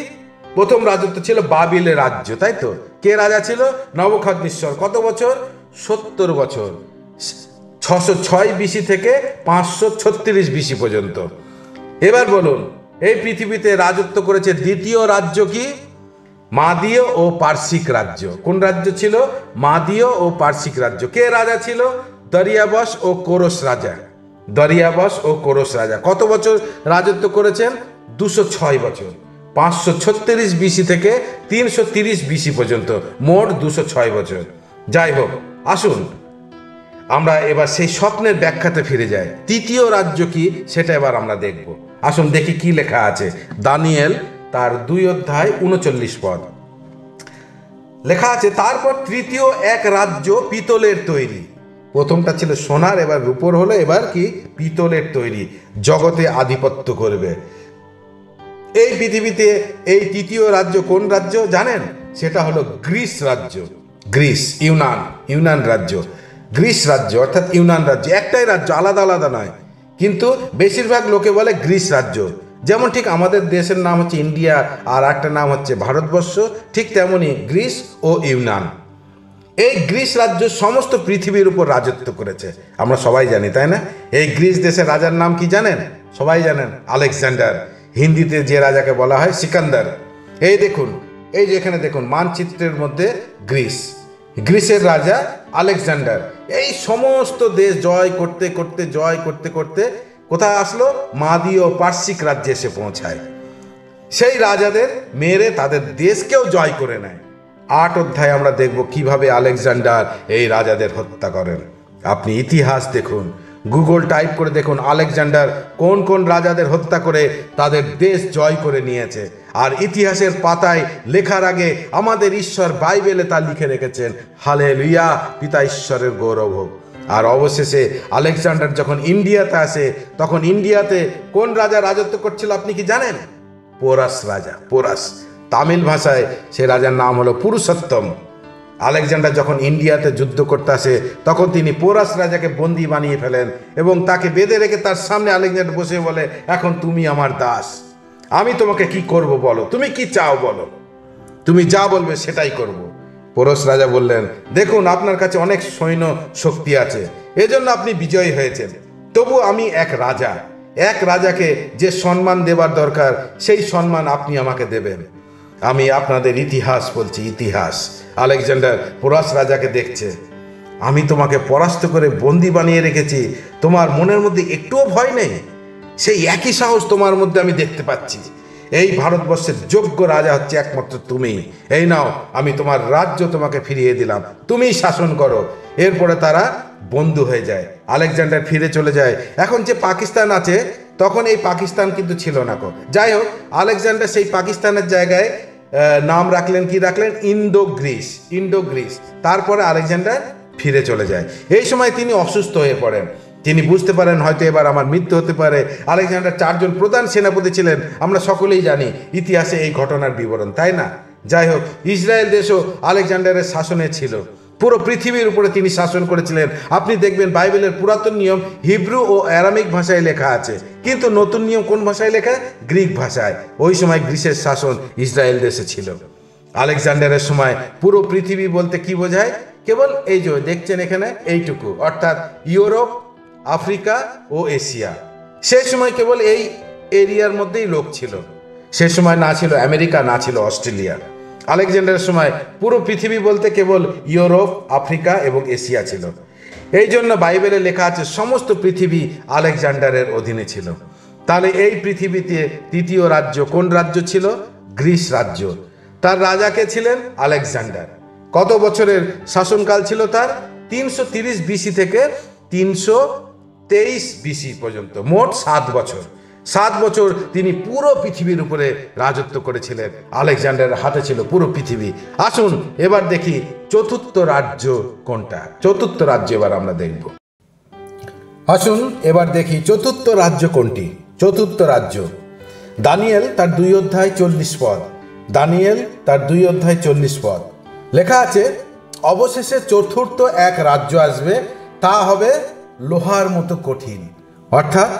প্রথম রাজত্ব ছিল বাবিলের রাজ্য, তাই তো? কে রাজা ছিল? নবুখাদনেস্বর। কত বছর? 70 বছর। 606 বিসি থেকে 536 বিসি পর্যন্ত। এবার বলুন, এই পৃথিবীতে রাজত্ব করেছে দ্বিতীয় রাজ্য কি? মাদীয় ও পার্সিক রাজ্য। কোন রাজ্য ছিল? মাদীয় ও পার্সিক রাজ্য। কে রাজা ছিল? দারিয়াবাস ও কোরস রাজা। দারিয়াবাস ও কোরস রাজা কত বছর রাজত্ব করেছেন? 206 বছর। 536 বিসি থেকে 330 বিসি পর্যন্ত, মোট 206 বছর। যাই হোক, আসুন আমরা এবার সেই স্বপ্নের ব্যাখ্যাতে ফিরে যাই। তৃতীয় রাজ্য কি সেটা এবার আমরা দেখব। আসুন দেখি কি লেখা আছে। দানিয়েল তার 2:39 পদ লেখা আছে, তারপর তৃতীয় এক রাজ্য পিতলের তৈরি। প্রথমটা ছিল সোনার, এবার রূপোর হলো, এবার কি? পিতলের তৈরি, জগতে আধিপত্য করবে। এই পৃথিবীতে এই তৃতীয় রাজ্য কোন রাজ্য জানেন? সেটা হলো গ্রিস রাজ্য। গ্রিস, ইউনান রাজ্য। গ্রিস রাজ্য অর্থাৎ ইউনান রাজ্য, একটাই রাজ্য, আলাদা আলাদা নয়, কিন্তু বেশিরভাগ লোকে বলে গ্রিস রাজ্য। যেমন ঠিক আমাদের দেশের নাম হচ্ছে ইন্ডিয়া আর একটা নাম হচ্ছে ভারতবর্ষ, ঠিক তেমনি গ্রিস ও ইউনান। এই গ্রিস রাজ্য সমস্ত পৃথিবীর উপর রাজত্ব করেছে, আমরা সবাই জানি, তাই না? এই গ্রিস দেশের রাজার নাম কি জানেন? সবাই জানেন, আলেকজান্ডার। হিন্দিতে যে রাজাকে বলা হয় সিকান্দার। এই দেখুন, এই যে এখানে দেখুন মানচিত্রের মধ্যে গ্রিসের রাজা আলেকজান্ডার এই সমস্ত দেশ জয় করতে করতে কোথায় আসলো? মাদি ও পার্সিক রাজ্যে এসে পৌঁছায়। সেই রাজাদের মেরে তাদের দেশকেও জয় করে নেয়। 8 অধ্যায়ে আমরা দেখব কিভাবে আলেকজান্ডার এই রাজাদের হত্যা করেন। আপনি ইতিহাস দেখুন, গুগল টাইপ করে দেখুন আলেকজান্ডার কোন কোন রাজাদের হত্যা করে তাদের দেশ জয় করে নিয়েছে। আর ইতিহাসের পাতায় লেখার আগে আমাদের ঈশ্বর বাইবেলে তা লিখে রেখেছেন, হালেলুয়া, পিতা ঈশ্বরের গৌরব হোক। আর অবশেষে আলেকজান্ডার যখন ইন্ডিয়াতে আসে, তখন ইন্ডিয়াতে কোন রাজা রাজত্ব করছিল আপনি কি জানেন? পোরাস রাজা। পোরাস, তামিল ভাষায় সে রাজার নাম হলো পুরুষোত্তম। আলেকজান্ডার যখন ইন্ডিয়াতে যুদ্ধ করতে আসে, তখন তিনি পোরাস রাজাকে বন্দী বানিয়ে ফেলেন এবং তাকে বেঁধে রেখে তার সামনে আলেকজান্ডার বসে বলে, এখন তুমি আমার দাস, আমি তোমাকে কি করব বলো, তুমি কি চাও বলো, তুমি যা বলবে সেটাই করব। পোরাস রাজা বললেন, দেখুন আপনার কাছে অনেক সৈন্য শক্তি আছে, এজন্য আপনি বিজয়ী হয়েছেন, তবু আমি এক রাজাকে যে সম্মান দেবার দরকার সেই সম্মান আপনি আমাকে দেবেন। আমি আপনাদের ইতিহাস বলছি, ইতিহাস। আলেকজান্ডার পোরাস রাজাকে দেখছে, আমি তোমাকে পরাস্ত করে বন্দি বানিয়ে রেখেছি, তোমার মনের মধ্যে একটুও ভয় নেই? সেই একই সাহস তোমার মধ্যে আমি দেখতে পাচ্ছি। এই ভারতবর্ষের যোগ্য রাজা হচ্ছে একমাত্র তুমি। এই নাও, আমি তোমার রাজ্য তোমাকে ফিরিয়ে দিলাম, তুমিই শাসন করো। এরপরে তারা বন্ধু হয়ে যায়, আলেকজান্ডার ফিরে চলে যায়। এখন যে পাকিস্তান আছে, তখন এই পাকিস্তান কিন্তু ছিল না। যাই হোক, আলেকজান্ডার সেই পাকিস্তানের জায়গায় নাম রাখলেন, কি রাখলেন? Indo Greece. তারপরে আলেকজান্ডার ফিরে চলে যায়। এই সময় তিনি অসুস্থ হয়ে পড়েন, তিনি বুঝতে পারেন হয়তো এবার আমার মৃত্যু হতে পারে। আলেকজান্ডার 4 জন প্রধান সেনাপতি ছিলেন, আমরা সকলেই জানি ইতিহাসে এই ঘটনার বিবরণ, তাই না? যাই হোক, ইসরায়েল দেশও আলেকজান্ডারের শাসনে ছিল, পুরো পৃথিবীর উপরে তিনি শাসন করেছিলেন। আপনি দেখবেন বাইবেলের পুরাতন নিয়ম হিব্রু ও অ্যারামিক ভাষায় লেখা আছে, কিন্তু নতুন নিয়ম কোন ভাষায় লেখা? গ্রিক ভাষায়। ওই সময় গ্রিসের শাসন ইসরায়েল দেশে ছিল। আলেকজান্ডারের সময় পুরো পৃথিবী বলতে কি বোঝায়? কেবল এই যে দেখছেন এখানে এইটুকু, অর্থাৎ ইউরোপ, আফ্রিকা ও এশিয়া। সেই সময় কেবল এই এরিয়ার মধ্যেই লোক ছিল। সে সময় না ছিল আমেরিকা, না ছিল অস্ট্রেলিয়া। আলেকজান্ডারের সময় পুরো পৃথিবী বলতে কেবল ইউরোপ, আফ্রিকা এবং এশিয়া ছিল। এই জন্য বাইবেলে লেখা আছে সমস্ত পৃথিবী আলেকজান্ডারের অধীনে ছিল। তাহলে এই পৃথিবীতে তৃতীয় রাজ্য কোন রাজ্য ছিল? গ্রিস রাজ্য। তার রাজা কে ছিলেন? আলেকজান্ডার। কত বছরের শাসনকাল ছিল তার? 330 বিসি থেকে 323 বিসি পর্যন্ত, মোট 7 বছর। 7 বছর তিনি পুরো পৃথিবীর উপরে রাজত্ব করেছিলেন। আলেকজান্ডারের হাতে ছিল পুরো পৃথিবী। আসুন এবার দেখি চতুর্থ রাজ্য কোনটা। চতুর্থ রাজ্য এবার আমরা দেখব। আসুন এবার দেখি চতুর্থ রাজ্য কোনটি। চতুর্থ রাজ্য, দানিয়েল তার 2 অধ্যায় 40 পদ। দানিয়েল তার 2 অধ্যায় 40 পদ লেখা আছে, অবশেষে চতুর্থ এক রাজ্য আসবে, তা হবে লোহার মতো কঠিন। অর্থাৎ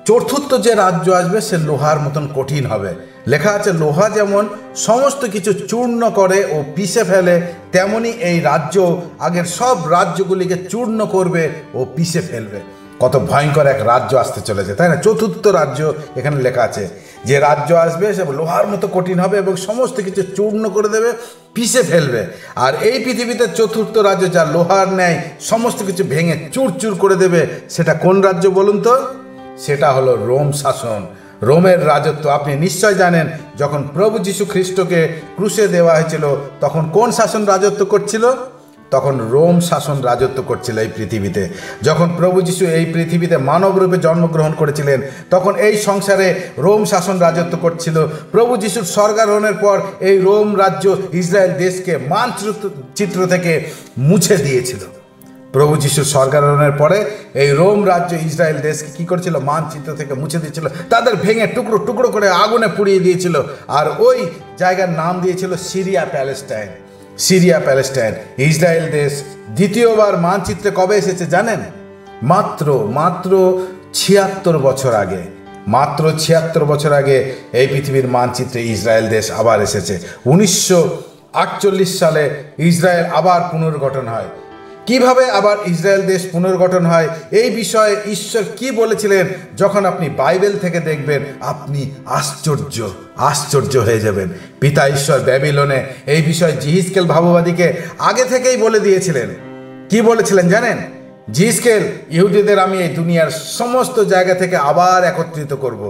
চতুর্থ যে রাজ্য আসবে সে লোহার মতন কঠিন হবে। লেখা আছে লোহা যেমন সমস্ত কিছু চূর্ণ করে ও পিষে ফেলে, তেমনি এই রাজ্য আগের সব রাজ্যগুলিকে চূর্ণ করবে ও পিষে ফেলবে। কত ভয়ঙ্কর এক রাজ্য আসতে চলেছে, তাই না? চতুর্থ রাজ্য এখানে লেখা আছে, যে রাজ্য আসবে সে লোহার মতো কঠিন হবে এবং সমস্ত কিছু চূর্ণ করে দেবে, পিষে ফেলবে। আর এই পৃথিবীতে চতুর্থ রাজ্য যা লোহার ন্যায় সমস্ত কিছু ভেঙে চুরচুর করে দেবে, সেটা কোন রাজ্য বলুন তো? সেটা হলো রোম শাসন, রোমের রাজত্ব। আপনি নিশ্চয় জানেন, যখন প্রভু যীশু খ্রিস্টকে ক্রুশে দেওয়া হয়েছিল, তখন কোন শাসন রাজত্ব করছিল? তখন রোম শাসন রাজত্ব করছিল এই পৃথিবীতে। যখন প্রভু যীশু এই পৃথিবীতে মানব রূপে জন্মগ্রহণ করেছিলেন, তখন এই সংসারে রোম শাসন রাজত্ব করছিল। প্রভু যীশুর স্বর্গারোহণের পর এই রোম রাজ্য ইসরায়েল দেশকে মানচিত্র থেকে মুছে দিয়েছিল। প্রভু যীশুর স্বর্গারোহণের পরে এই রোম রাজ্য ইসরায়েল দেশকে কি করেছিল? মানচিত্র থেকে মুছে দিয়েছিল, তাদের ভেঙে টুকরো টুকরো করে আগুনে পুড়িয়ে দিয়েছিল। আর ওই জায়গার নাম দিয়েছিল Syria Palestine. Syria Palestine. Israel দেশ দ্বিতীয়বার মানচিত্রে কবে এসেছে জানেন? মাত্র 76 বছর আগে। মাত্র ৭৬ বছর আগে এই পৃথিবীর মানচিত্রে ইসরায়েল দেশ আবার এসেছে। ১৯৪৮ সালে ইসরায়েল আবার পুনর্গঠন হয়। কিভাবে আবার ইসরায়েল দেশ পুনর্গঠন হয় এই বিষয়ে ঈশ্বর কি বলেছিলেন, যখন আপনি বাইবেল থেকে দেখবেন আপনি আশ্চর্য হয়ে যাবেন। পিতা ঈশ্বর ব্যাবিলনে এই বিষয়ে জিহিজকেল ভাববাদীকে আগে থেকেই বলে দিয়েছিলেন। কি বলেছিলেন জানেন? জিহিজকেল, ইহুদিদের আমি এই দুনিয়ার সমস্ত জায়গা থেকে আবার একত্রিত করব,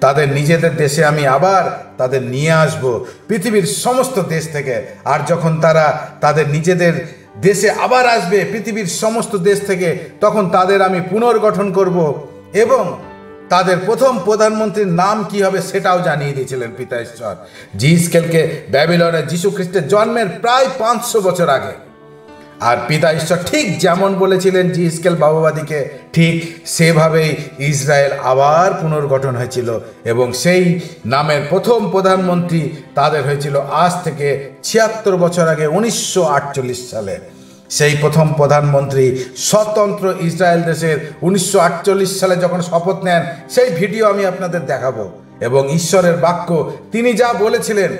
তাদের নিজেদের দেশে আমি আবার তাদের নিয়ে আসব, পৃথিবীর সমস্ত দেশ থেকে। আর যখন তারা তাদের নিজেদের দেশে আবার আসবে পৃথিবীর সমস্ত দেশ থেকে, তখন তাদের আমি পুনর্গঠন করব এবং তাদের প্রথম প্রধানমন্ত্রীর নাম কি হবে সেটাও জানিয়ে দিয়েছিলেন পিতা ঈশ্বর জিহিজকেলকে ব্যাবিলনে যীশু খ্রিস্টের জন্মের প্রায় ৫০০ বছর আগে। আর পিতা ঈশ্বর ঠিক যেমন বলেছিলেন জিহিজকেল ভাববাদীকে, ঠিক সেভাবেই ইসরায়েল আবার পুনর্গঠন হয়েছিল এবং সেই নামের প্রথম প্রধানমন্ত্রী তাদের হয়েছিল আজ থেকে ৭৬ বছর আগে ১৯৪৮ সালে। সেই প্রথম প্রধানমন্ত্রী স্বতন্ত্র ইসরায়েল দেশের ১৯৪৮ সালে যখন শপথ নেন, সেই ভিডিও আমি আপনাদের দেখাবো। এবং ঈশ্বরের বাক্য তিনি যা বলেছিলেন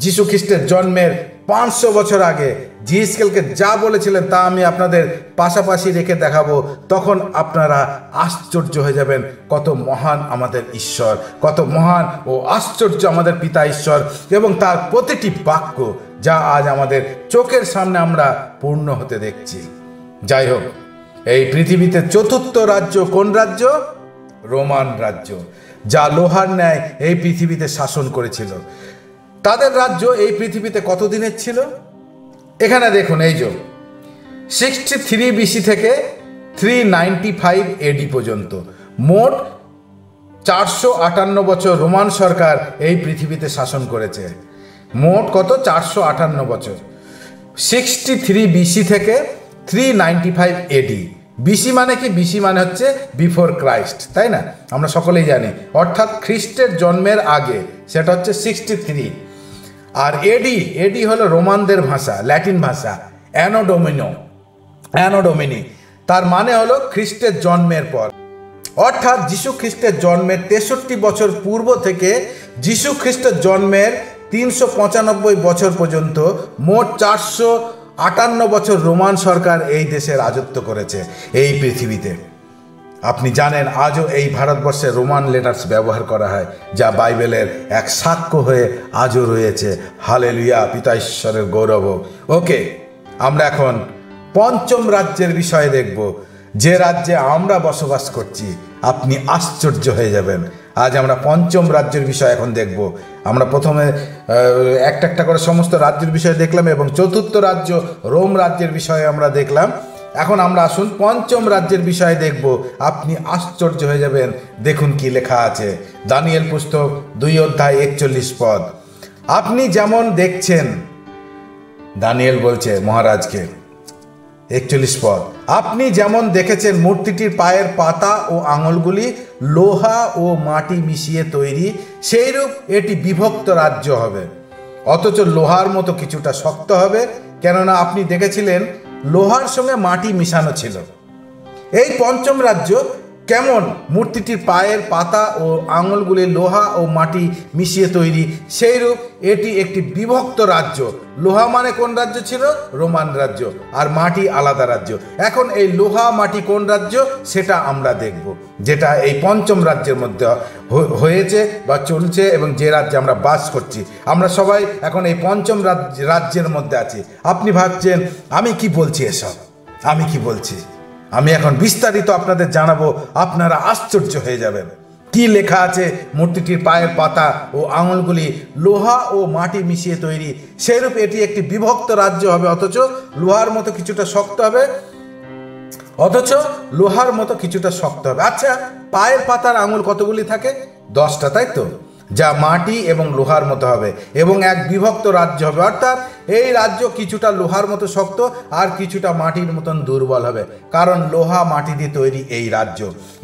যীশু খ্রিস্টের জন্মের ৫০০ বছর আগে জিহিজকেলকে যা বলেছিলেন তা আমি আপনাদের পাশাপাশি রেখে দেখাবো। তখন আপনারা আশ্চর্য হয়ে যাবেন কত মহান আমাদের ঈশ্বর, কত মহান ও আশ্চর্য আমাদের পিতা ঈশ্বর, এবং তার প্রতিটি বাক্য যা আজ আমাদের চোখের সামনে আমরা পূর্ণ হতে দেখছি। যাই হোক, এই পৃথিবীতে চতুর্থ রাজ্য কোন রাজ্য? রোমান রাজ্য, যা লোহার ন্যায় এই পৃথিবীতে শাসন করেছিল। তাদের রাজ্য এই পৃথিবীতে কতদিনের ছিল? এখানে দেখুন, এই যে 63 BC থেকে 395 AD পর্যন্ত মোট 458 বছর রোমান সরকার এই পৃথিবীতে শাসন করেছে। মোট কত? 458 বছর। 63 BC থেকে 395 AD। বিসি মানে কি? বিসি মানে হচ্ছে বিফোর ক্রাইস্ট, তাই না? আমরা সকলেই জানি, অর্থাৎ খ্রিস্টের জন্মের আগে, সেটা হচ্ছে 63। আর এডি হলো রোমানদের ভাষা, ল্যাটিন ভাষা, অ্যানোডোমিনি, তার মানে হলো খ্রিস্টের জন্মের পর। অর্থাৎ যীশু খ্রিস্টের জন্মের 63 বছর পূর্ব থেকে যীশু খ্রিস্টের জন্মের 395 বছর পর্যন্ত মোট 458 বছর রোমান সরকার এই দেশে রাজত্ব করেছে এই পৃথিবীতে। আপনি জানেন আজও এই ভারতবর্ষে রোমান লেটার্স ব্যবহার করা হয়, যা বাইবেলের এক সাক্ষ্য হয়ে আজও রয়েছে। হালেলুয়া, পিতা ঈশ্বরের গৌরব। ওকে, আমরা এখন পঞ্চম রাজ্যের বিষয়ে দেখব, যে রাজ্যে আমরা বসবাস করছি। আপনি আশ্চর্য হয়ে যাবেন। আজ আমরা পঞ্চম রাজ্যের বিষয় এখন দেখব। আমরা প্রথমে একটা একটা করে সমস্ত রাজ্যের বিষয়ে দেখলাম এবং চতুর্থ রাজ্য রোম রাজ্যের বিষয়ে আমরা দেখলাম। এখন আমরা আসুন পঞ্চম রাজ্যের বিষয়ে দেখব। আপনি আশ্চর্য হয়ে যাবেন। দেখুন কি লেখা আছে, দানিয়েল পুস্তক 2 অধ্যায় 41 পদ। আপনি যেমন দেখছেন, দানিয়েল বলছে মহারাজকে, 41 পদ, আপনি যেমন দেখেছেন মূর্তিটির পায়ের পাতা ও আঙুলগুলি লোহা ও মাটি মিশিয়ে তৈরি, সেইরূপ এটি বিভক্ত রাজ্য হবে, অথচ লোহার মতো কিছুটা শক্ত হবে, কেননা আপনি দেখেছিলেন লোহার সঙ্গে মাটি মিশানো ছিল। এই পঞ্চম রাজ্য কেমন? মূর্তিটির পায়ের পাতা ও আঙুলগুলি লোহা ও মাটি মিশিয়ে তৈরি, সেইরূপ এটি একটি বিভক্ত রাজ্য। লোহা মানে কোন রাজ্য ছিল? রোমান রাজ্য। আর মাটি আলাদা রাজ্য। এখন এই লোহা মাটি কোন রাজ্য সেটা আমরা দেখব, যেটা এই পঞ্চম রাজ্যের মধ্যে হয়েছে বা চলছে এবং যে রাজ্যে আমরা বাস করছি। আমরা সবাই এখন এই পঞ্চম রাজ্যের মধ্যে আছি। আপনি ভাবছেন আমি কি বলছি এসব, আমি কি বলছি? আমি এখন বিস্তারিত আপনাদের জানাবো, আপনারা আশ্চর্য হয়ে যাবেন। কি লেখা আছে? মূর্তিটির পায়ের পাতা ও আঙুলগুলি লোহা ও মাটি মিশিয়ে তৈরি, সেরূপ এটি একটি বিভক্ত রাজ্য হবে, অথচ লোহার মতো কিছুটা শক্ত হবে। আচ্ছা, পায়ের পাতার আঙুল কতগুলি থাকে? 10টা, তাই তো? যা মাটি এবং লোহার মতো হবে এবং এক বিভক্ত রাজ্য হবে। অর্থাৎ এই রাজ্য কিছুটা লোহার মতো শক্ত আর কিছুটা মাটির মতন দুর্বল হবে, কারণ লোহা মাটি দিয়ে তৈরি এই রাজ্য,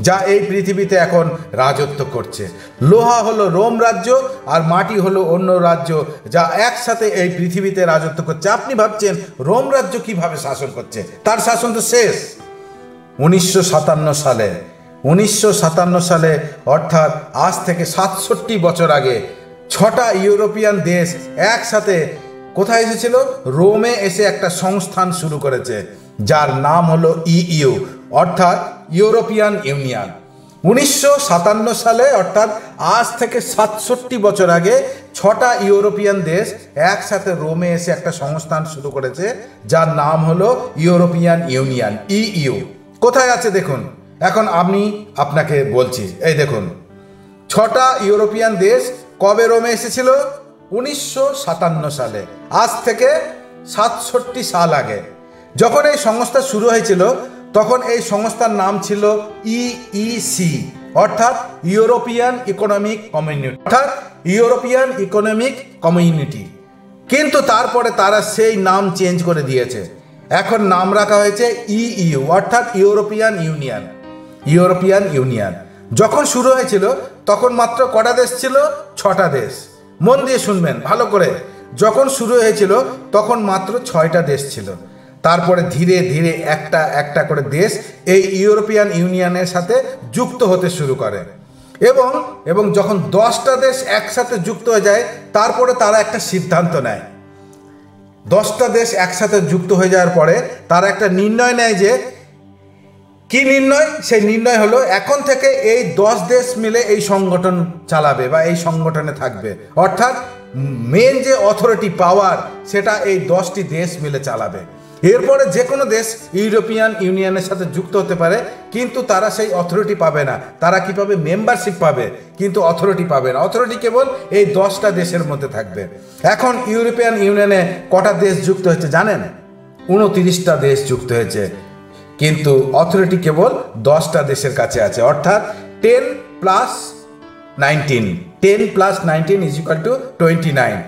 যা এই পৃথিবীতে এখন রাজত্ব করছে। লোহা হলো রোম রাজ্য আর মাটি হলো অন্য রাজ্য, যা একসাথে এই পৃথিবীতে রাজত্ব করছে। আপনি ভাবছেন রোম রাজ্য কিভাবে শাসন করছে? তার শাসন তো শেষ। 1957 সালে 1957 সালে অর্থাৎ আজ থেকে 67 বছর আগে 6টা ইউরোপিয়ান দেশ একসাথে কোথায় এসেছিল? রোমে এসে একটা সংস্থান শুরু করেছে, যার নাম হলো ইইউ অর্থাৎ ইউরোপিয়ান ইউনিয়ন। 1957 সালে অর্থাৎ আজ থেকে 67 বছর আগে 6টা ইউরোপিয়ান দেশ একসাথে রোমে এসে একটা সংস্থান শুরু করেছে, যার নাম হলো ইউরোপিয়ান ইউনিয়ন, ইইউ। কোথায় আছে দেখুন, এখন আমি আপনাকে বলছি। এই দেখুন, 6টা ইউরোপিয়ান দেশ কবে রোমে এসেছিল? 1957 সালে, আজ থেকে 67 সাল আগে। যখন এই সংস্থা শুরু হয়েছিল তখন এই সংস্থার নাম ছিল ইইসি অর্থাৎ ইউরোপিয়ান ইকোনমিক কমিউনিটি, অর্থাৎ ইউরোপিয়ান ইকোনমিক কমিউনিটি। কিন্তু তারপরে তারা সেই নাম চেঞ্জ করে দিয়েছে, এখন নাম রাখা হয়েছে ইইউ অর্থাৎ ইউরোপিয়ান ইউনিয়ন, ইউরোপিয়ান ইউনিয়ন। যখন শুরু হয়েছিল তখন মাত্র কটা দেশ ছিল? 6টা দেশ। মন দিয়ে শুনবেন ভালো করে, যখন শুরু হয়েছিল তখন মাত্র 6টা দেশ ছিল। তারপরে ধীরে ধীরে একটা একটা করে দেশ এই ইউরোপিয়ান ইউনিয়নের সাথে যুক্ত হতে শুরু করে এবং যখন 10টা দেশ একসাথে যুক্ত হয়ে যায় তারপরে তারা একটা সিদ্ধান্ত নেয়। 10টা দেশ একসাথে যুক্ত হয়ে যাওয়ার পরে তারা একটা নির্ণয় নেয়, যে কি নির্ণয়? সেই নির্ণয় হলো এখন থেকে এই 10 দেশ মিলে এই সংগঠন চালাবে বা এই সংগঠনে থাকবে, অর্থাৎ মেন যে অথরিটি পাওয়ার সেটা এই 10টি দেশ মিলে চালাবে। এরপরে যে কোনো দেশ ইউরোপিয়ান ইউনিয়নের সাথে যুক্ত হতে পারে, কিন্তু তারা সেই অথরিটি পাবে না। তারা কি পাবে? মেম্বারশিপ পাবে, কিন্তু অথরিটি পাবে না। অথরিটি কেবল এই 10টা দেশের মধ্যে থাকবে। এখন ইউরোপিয়ান ইউনিয়নে কটা দেশ যুক্ত হয়েছে জানেন? 29টা দেশ যুক্ত হয়েছে, কিন্তু অথরিটি কেবল 10টা দেশের কাছে আছে, অর্থাৎ 10 + 19, 10 + 19 = 29।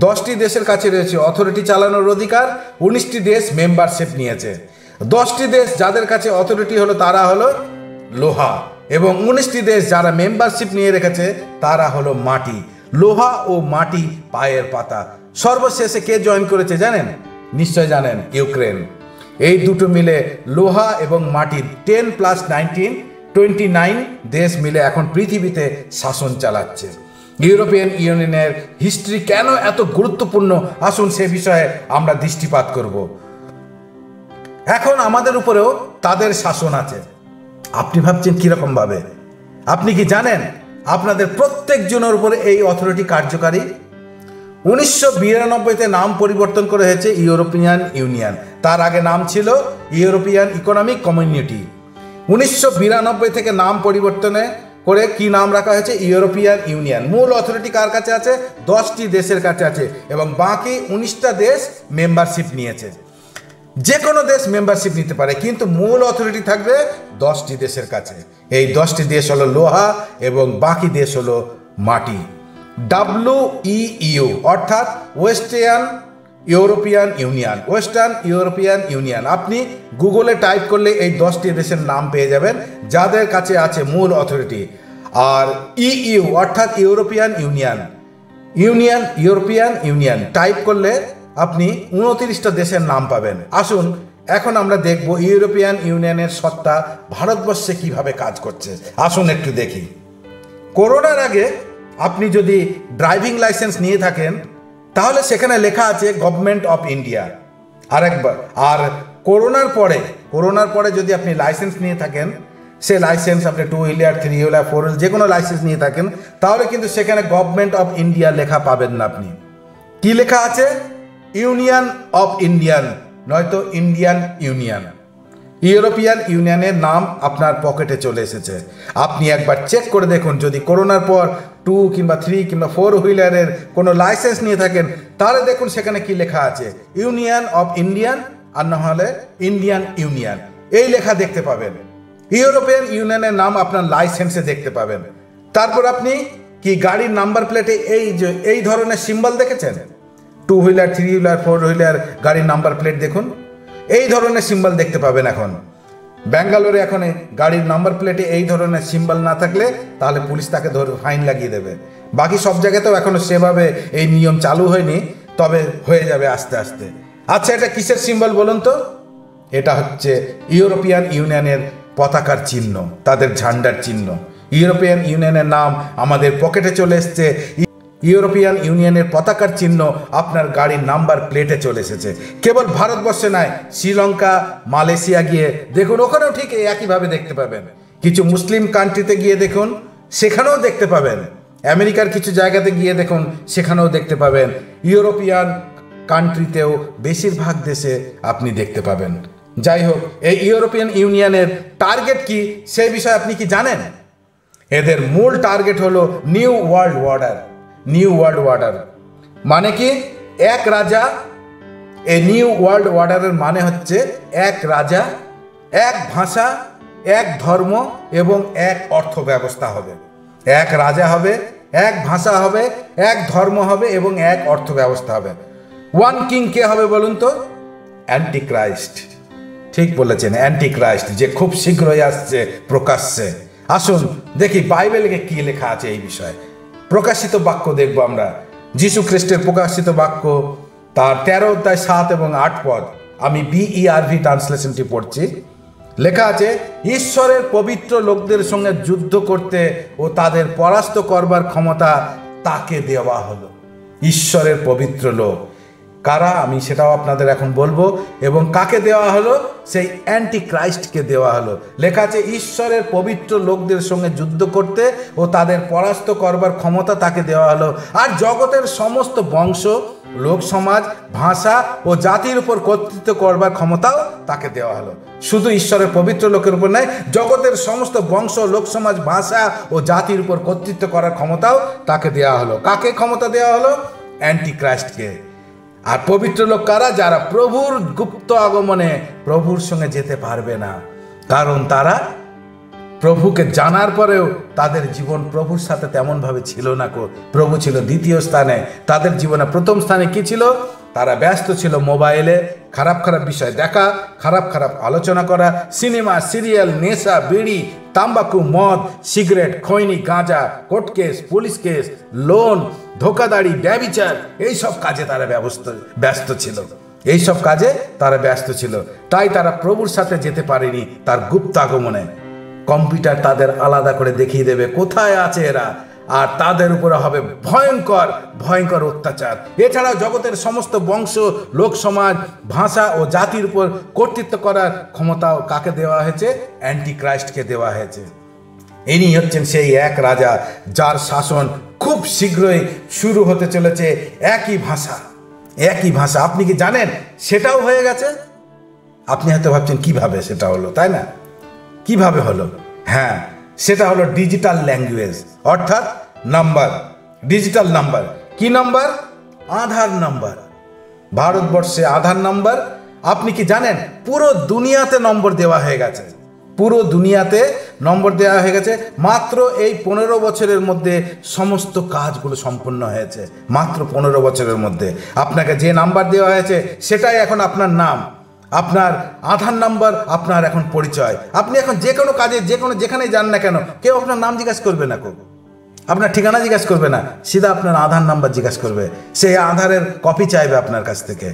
10টি দেশের কাছে রয়েছে অথরিটি চালানোর অধিকার, 19টি দেশ মেম্বারশিপ নিয়েছে। 10টি দেশ যাদের কাছে অথরিটি হলো তারা হলো লোহা, এবং 19টি দেশ যারা মেম্বারশিপ নিয়ে রেখেছে তারা হলো মাটি। লোহা ও মাটি পায়ের পাতা। সর্বশেষে কে জয়েন করেছে জানেন? নিশ্চয় জানেন, ইউক্রেন। এই দুটো মিলে লোহা এবং মাটির 10 + 19, 29 দেশ মিলে এখন পৃথিবীতে শাসন চালাচ্ছে। ইউরোপিয়ান ইউনিয়নের হিস্ট্রি কেন এত গুরুত্বপূর্ণ, আসুন সে বিষয়ে আমরা দৃষ্টিপাত করব। এখন আমাদের উপরেও তাদের শাসন আছে। আপনি ভাবছেন কীরকম ভাবে? আপনি কি জানেন আপনাদের প্রত্যেকজনের উপরে এই অথরিটি কার্যকারী? 1992-তে নাম পরিবর্তন করে হয়েছে ইউরোপিয়ান ইউনিয়ন, তার আগে নাম ছিল ইউরোপিয়ান ইকোনমিক কমিউনিটি। 1992 থেকে নাম পরিবর্তনে করে কি নাম রাখা হয়েছে? European union. মূল অথরিটি কার কাছে আছে? 10টি দেশের কাছে আছে, এবং বাকি 19টা দেশ মেম্বারশিপ নিয়েছে। যে কোনো দেশ মেম্বারশিপ নিতে পারে, কিন্তু মূল অথরিটি থাকবে 10টি দেশের কাছে। এই 10টি দেশ হলো লোহা এবং বাকি দেশ হলো মাটি। WEU অর্থাৎ western European union, western European union. আপনি গুগলে টাইপ করলে এই 10টি দেশের নাম পেয়ে যাবেন যাদের কাছে আছে মূল অথরিটি। আর ইইউ অর্থাৎ European union, European union type করলে আপনি 29টা দেশের নাম পাবেন। আসুন এখন আমরা দেখব ইউরোপিয়ান ইউনিয়নের সত্তা ভারতবর্ষে কিভাবে কাজ করছে। আসুন একটু দেখি। করোনার আগে আপনি যদি ড্রাইভিং লাইসেন্স নিয়ে থাকেন তাহলে সেখানে লেখা আছে গভর্নমেন্ট অফ ইন্ডিয়া। আরেকবার, আর করোনার পরে যদি আপনি লাইসেন্স নিয়ে থাকেন, সে লাইসেন্স আপনি 2 হুইলার 3 হুইলার 4 হুইলার যে কোনো লাইসেন্স নিয়ে থাকেন, তাহলে কিন্তু সেখানে গভর্নমেন্ট অফ ইন্ডিয়া লেখা পাবেন না। আপনি কি লেখা আছে? ইউনিয়ন অফ ইন্ডিয়ান, নয়তো ইন্ডিয়ান ইউনিয়ন। ইউরোপিয়ান ইউনিয়নের নাম আপনার পকেটে চলে এসেছে। আপনি একবার চেক করে দেখুন, যদি করোনার পর 2 কিংবা 3 কিংবা 4 হুইলারের কোনো লাইসেন্স নিয়ে থাকেন তাহলে দেখুন সেখানে কি লেখা আছে, ইউনিয়ন অফ ইন্ডিয়ান, আর না হলে ইন্ডিয়ান ইউনিয়ন, এই লেখা দেখতে পাবেন। ইউরোপিয়ান ইউনিয়নের নাম আপনার লাইসেন্সে দেখতে পাবেন। তারপর আপনি কি গাড়ির নাম্বার প্লেটে এই ধরনের সিম্বল দেখেছেন? 2 হুইলার 3 হুইলার 4 হুইলার গাড়ির নাম্বার প্লেট দেখুন, এই ধরনের সিম্বল দেখতে পাবেন। এখন ব্যাঙ্গালোরে এখন গাড়ির নাম্বার প্লেটে এই ধরনের সিম্বল না থাকলে তাহলে পুলিশ তাকে ধরে ফাইন লাগিয়ে দেবে। বাকি সব জায়গাতেও এখনো সেভাবে এই নিয়ম চালু হয়নি, তবে হয়ে যাবে আস্তে আস্তে। আচ্ছা, এটা কিসের সিম্বল বলুন তো? এটা হচ্ছে ইউরোপিয়ান ইউনিয়নের পতাকার চিহ্ন, তাদের ঝান্ডার চিহ্ন। ইউরোপিয়ান ইউনিয়নের নাম আমাদের পকেটে চলে এসছে, ইউরোপিয়ান ইউনিয়নের পতাকার চিহ্ন আপনার গাড়ির নাম্বার প্লেটে চলে এসেছে। কেবল ভারতবর্ষে নয়, শ্রীলঙ্কা, মালয়েশিয়া গিয়ে দেখুন, ওখানেও ঠিক একইভাবে দেখতে পাবেন। কিছু মুসলিম কান্ট্রিতে গিয়ে দেখুন, সেখানেও দেখতে পাবেন। আমেরিকার কিছু জায়গাতে গিয়ে দেখুন, সেখানেও দেখতে পাবেন। ইউরোপিয়ান কান্ট্রিতেও বেশিরভাগ দেশে আপনি দেখতে পাবেন। যাই হোক, এই ইউরোপিয়ান ইউনিয়নের টার্গেট কি সেই বিষয়ে আপনি কি জানেন? এদের মূল টার্গেট হলো new world order. New world order মানে কি? এক রাজা। এই নিউ ওয়ার্ল্ড অর্ডারের মানে হচ্ছে এক রাজা, এক ভাষা, এক ধর্ম এবং এক অর্থ ব্যবস্থা হবে। এক রাজা হবে, এক ভাষা হবে, এক ধর্ম হবে এবং এক অর্থ ব্যবস্থা হবে। ওয়ান কিং কে হবে বলুন তো? Anti Christ. ঠিক বলেছেন, অ্যান্টি ক্রাইস্ট, যে খুব শীঘ্রই আসছে প্রকাশ্যে। আসুন দেখি বাইবেলে কি লেখা আছে এই বিষয়ে। প্রকাশিত বাক্য দেখব আমরা। যীশু খ্রিস্টের প্রকাশিত বাক্য, তার 13 অধ্যায় 7 এবং 8 পদ। আমি BERV ট্রান্সলেশনটি পড়ছি। লেখা আছে, ঈশ্বরের পবিত্র লোকদের সঙ্গে যুদ্ধ করতে ও তাদের পরাস্ত করবার ক্ষমতা তাকে দেওয়া হলো। ঈশ্বরের পবিত্র লোক কারা, আমি সেটাও আপনাদের এখন বলবো। এবং কাকে দেওয়া হলো? সেই অ্যান্টি ক্রাইস্টকে দেওয়া হলো। লেখা আছে, ঈশ্বরের পবিত্র লোকদের সঙ্গে যুদ্ধ করতে ও তাদের পরাস্ত করবার ক্ষমতা তাকে দেওয়া হলো। আর জগতের সমস্ত বংশ, লোক সমাজ, ভাষা ও জাতির উপর কর্তৃত্ব করবার ক্ষমতাও তাকে দেওয়া হলো। শুধু ঈশ্বরের পবিত্র লোকের উপর নয়, জগতের সমস্ত বংশ, লোক সমাজ, ভাষা ও জাতির উপর কর্তৃত্ব করার ক্ষমতাও তাকে দেওয়া হলো। কাকে ক্ষমতা দেওয়া হলো? অ্যান্টি ক্রাইস্টকে। আর পবিত্র লোক কারা? যারা প্রভুর গুপ্ত আগমনে প্রভুর সঙ্গে যেতে পারবে না, কারণ তারা প্রভুকে জানার পরেও তাদের জীবন প্রভুর সাথে তেমনভাবে ছিল না। প্রভু ছিল দ্বিতীয় স্থানে, তাদের জীবনে প্রথম স্থানে কি ছিল? তারা ব্যস্ত ছিল মোবাইলে খারাপ খারাপ বিষয় দেখা, খারাপ খারাপ আলোচনা করা, সিনেমা, সিরিয়াল, নেশা, বিড়ি, তাম্বাকু, মদ, সিগারেট, খৈনি, গাঁজা, court case, police case, loan, ধোকাধাড়ি, ব্যভিচার, এইসব কাজে তারা ব্যস্ত ছিল। এইসব কাজে তারা ব্যস্ত ছিল, তাই তারা প্রভুর সাথে যেতে পারেনি তার গুপ্ত আগমনে। কম্পিউটার তাদের আলাদা করে দেখিয়ে দেবে কোথায় আছে এরা, আর তাদের উপরে হবে ভয়ঙ্কর ভয়ঙ্কর অত্যাচার। এছাড়াও জগতের সমস্ত বংশ, লোক সমাজ, ভাষা ও জাতির উপর কর্তৃত্ব করার ক্ষমতাও কাকে দেওয়া হয়েছে? অ্যান্টি ক্রাইস্টকে দেওয়া হয়েছে। ইনি হচ্ছেন সেই এক রাজা যার শাসন খুব শীঘ্রই শুরু হতে চলেছে। একই ভাষা, একই ভাষা। আপনি কি জানেন সেটাও হয়ে গেছে? আপনি হয়তো ভাবছেন কিভাবে সেটা হলো, তাই না? কিভাবে হলো? হ্যাঁ, সেটা হলো ডিজিটাল ল্যাঙ্গুয়েজ, অর্থাৎ নাম্বার, ডিজিটাল নাম্বার। কি নাম্বার? আধার নাম্বার। ভারতবর্ষে আধার নাম্বার। আপনি কি জানেন পুরো দুনিয়াতে নম্বর দেওয়া হয়ে গেছে? পুরো দুনিয়াতে নম্বর দেওয়া হয়ে গেছে। মাত্র এই 15 বছরের মধ্যে সমস্ত কাজগুলো সম্পন্ন হয়েছে। মাত্র 15 বছরের মধ্যে আপনাকে যে নাম্বার দেওয়া হয়েছে সেটাই এখন আপনার নাম। আপনার আধার নাম্বার আপনার এখন পরিচয়। আপনি এখন যে কোনো কাজে, যেখানেই যান না কেন, কেউ আপনার নাম জিজ্ঞাসা করবে না, আপনার ঠিকানা জিজ্ঞাসা করবে না, সিধা আপনার আধার নাম্বার জিজ্ঞাসা করবে। সেই আধারের কপি চাইবে আপনার কাছ থেকে।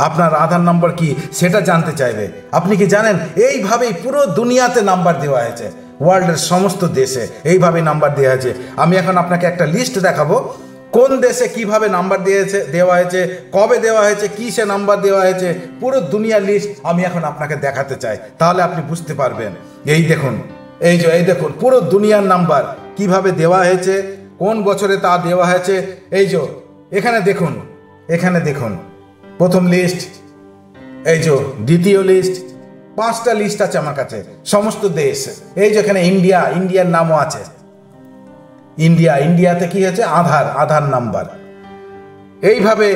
আপনার আধার নাম্বার কি সেটা জানতে চাইবে। আপনি কি জানেন এইভাবেই পুরো দুনিয়াতে নাম্বার দেওয়া হয়েছে। ওয়ার্ল্ডের সমস্ত দেশে এইভাবেই নাম্বার দেওয়া হয়েছে। আমি এখন আপনাকে একটা লিস্ট দেখাবো, কোন দেশে কিভাবে নাম্বার দেওয়া হয়েছে, কবে দেওয়া হয়েছে, কি সে নাম্বার দেওয়া হয়েছে, পুরো দুনিয়ার লিস্ট আমি এখন আপনাকে দেখাতে চাই, তাহলে আপনি বুঝতে পারবেন। এই দেখুন, এই দেখুন পুরো দুনিয়ার নাম্বার কিভাবে দেওয়া হয়েছে, কোন বছরে তা দেওয়া হয়েছে। এখানে দেখুন, এখানে দেখুন প্রথম লিস্ট, দ্বিতীয় লিস্ট, 5টা লিস্ট আছে আমার কাছে সমস্ত দেশ। এখানে ইন্ডিয়ার নামও আছে। ইন্ডিয়াতে কি হয়েছে? আধার নাম্বার। এইভাবে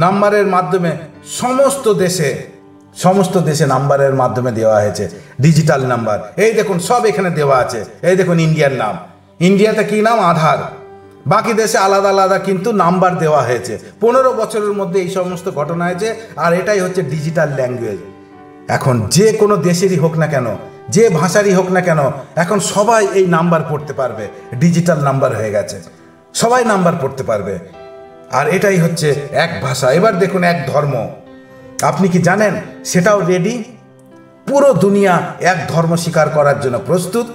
নাম্বারের মাধ্যমে সমস্ত দেশে নাম্বারের মাধ্যমে দেওয়া হয়েছে ডিজিটাল নাম্বার। এই দেখুন সব এখানে দেওয়া আছে। এই দেখুন ইন্ডিয়ার নাম, ইন্ডিয়াতে কি নাম? আধার। বাকি দেশে আলাদা আলাদা কিন্তু নাম্বার দেওয়া হয়েছে। 15 বছরের মধ্যে এই সমস্ত ঘটনা হয়েছে। আর এটাই হচ্ছে ডিজিটাল ল্যাঙ্গুয়েজ। এখন যে কোনো দেশেরই হোক না কেন, যে ভাষারই হোক না কেন, এখন সবাই এই নাম্বার পড়তে পারবে। ডিজিটাল নাম্বার হয়ে গেছে, সবাই নাম্বার পড়তে পারবে। আর এটাই হচ্ছে এক ভাষা। এবার দেখুন এক ধর্ম। আপনি কি জানেন সেটাও রেডি? পুরো দুনিয়া এক ধর্ম স্বীকার করার জন্য প্রস্তুত।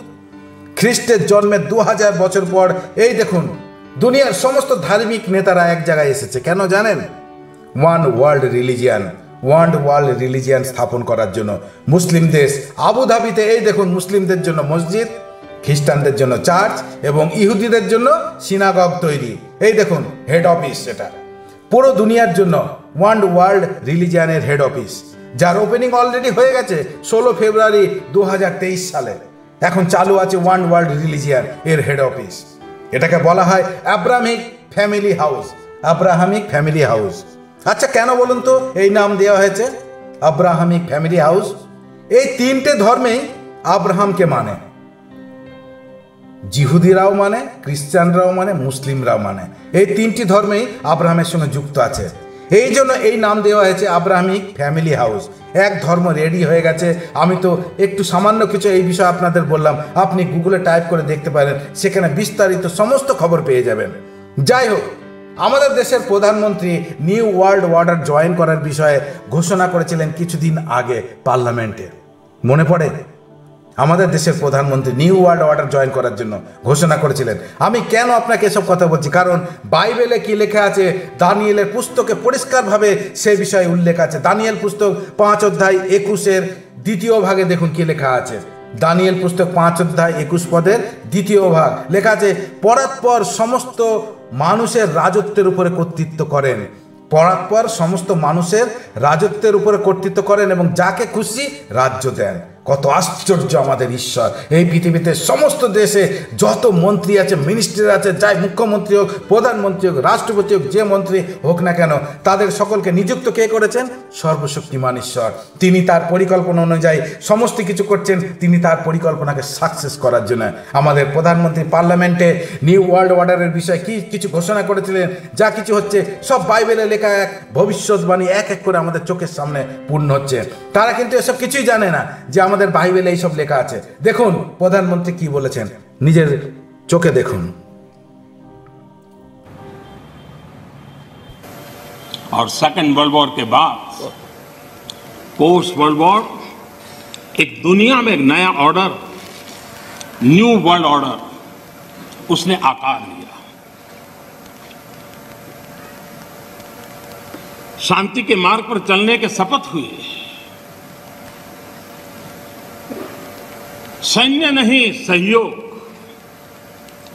খ্রিস্টের জন্মের 2000 বছর পর এই দেখুন দুনিয়ার সমস্ত ধার্মিক নেতারা এক জায়গায় এসেছে। কেন জানেন? ওয়ান ওয়ার্ল্ড রিলিজিয়ান স্থাপন করার জন্য। মুসলিম দেশ আবুধাবিতে এই দেখুন মুসলিমদের জন্য মসজিদ, খ্রিস্টানদের জন্য চার্চ এবং ইহুদিদের জন্য সিনাগগ তৈরি। এই দেখুন হেড অফিস, সেটা পুরো দুনিয়ার জন্য ওয়ান ওয়ার্ল্ড রিলিজিয়ানের হেড অফিস, যার ওপেনিং অলরেডি হয়ে গেছে 16 ফেব্রুয়ারি 2023 সালে। এখন চালু আছে ওয়ান ওয়ার্ল্ড রিলিজিয়ান এর হেড অফিস। এটাকে বলা হয় আব্রাহামিক ফ্যামিলি হাউস। আচ্ছা কেন বলুন তো এই নাম দেওয়া হয়েছে আব্রাহামিক ফ্যামিলি হাউস? এই তিনটে ধর্মেই আব্রাহামকে মানে, জিহুদিরাও মানে, খ্রিস্টানরাও মানে, মুসলিমরাও মানে। এই তিনটি ধর্মেই আব্রাহামের সঙ্গে যুক্ত আছে। এই জন্য এই নাম দেওয়া হয়েছে আব্রাহামিক ফ্যামিলি হাউস। এক ধর্ম রেডি হয়ে গেছে। আমি তো একটু সামান্য কিছু এই বিষয়ে আপনাদের বললাম, আপনি গুগলে টাইপ করে দেখতে পারেন, সেখানে বিস্তারিত সমস্ত খবর পেয়ে যাবেন। যাই হোক, আমাদের দেশের প্রধানমন্ত্রী নিউ ওয়ার্ল্ড অর্ডার জয়েন করার বিষয়ে ঘোষণা করেছিলেন কিছুদিন আগে পার্লামেন্টে। মনে পড়ে? আমাদের দেশের প্রধানমন্ত্রী নিউ ওয়ার্ল্ড অর্ডার জয়েন করার জন্য ঘোষণা করেছিলেন। আমি কেন আপনাকে এসব কথা বলছি? কারণ বাইবেলে কি লেখা আছে, দানিয়েলের পুস্তকে পরিষ্কারভাবে সে বিষয়ে উল্লেখ আছে। দানিয়েল পুস্তক 5 অধ্যায় 21 দ্বিতীয় ভাগে দেখুন কি লেখা আছে। দানিয়েল পুস্তক 5 অধ্যায় 21 পদের দ্বিতীয় ভাগ লেখা আছে, পরাৎপর সমস্ত মানুষের রাজত্বের উপরে কর্তৃত্ব করেন। পরাৎপর সমস্ত মানুষের রাজত্বের উপরে কর্তৃত্ব করেন এবং যাকে খুশি রাজ্য দেন। কত আশ্চর্য আমাদের ঈশ্বর! এই পৃথিবীতে সমস্ত দেশে যত মন্ত্রী আছে, মিনিস্টার আছে, যাই মুখ্যমন্ত্রী হোক, প্রধানমন্ত্রী হোক, রাষ্ট্রপতি হোক, যে মন্ত্রী হোক না কেন, তাদের সকলকে নিযুক্ত কে করেছেন? সর্বশক্তিমান ঈশ্বর। তিনি তার পরিকল্পনা অনুযায়ী সমস্ত কিছু করছেন। তিনি তার পরিকল্পনাকে সাকসেস করার জন্য আমাদের প্রধানমন্ত্রী পার্লামেন্টে নিউ ওয়ার্ল্ড অর্ডারের বিষয়ে কি কিছু ঘোষণা করেছিলেন। যা কিছু হচ্ছে সব বাইবেলে লেখা এক ভবিষ্যৎবাণী এক এক করে আমাদের চোখের সামনে পূর্ণ হচ্ছে। তারা কিন্তু এসব কিছুই জানে না যে আমাদের বাইবেলে এইসব লেখা আছে। দেখুন প্রধানমন্ত্রী কি বলেছেন, নিজের চোখে দেখুন। और सेकेंड वर्ल्ड वॉर के बाद पोस्ट वर्ल्ड वॉर एक दुनिया में एक नया ऑर्डर, न्यू वर्ल्ड ऑर्डर उसने आकार लिया। शांति के मार्ग पर चलने के शपथ हुए। सैन्य नहीं सहयोग,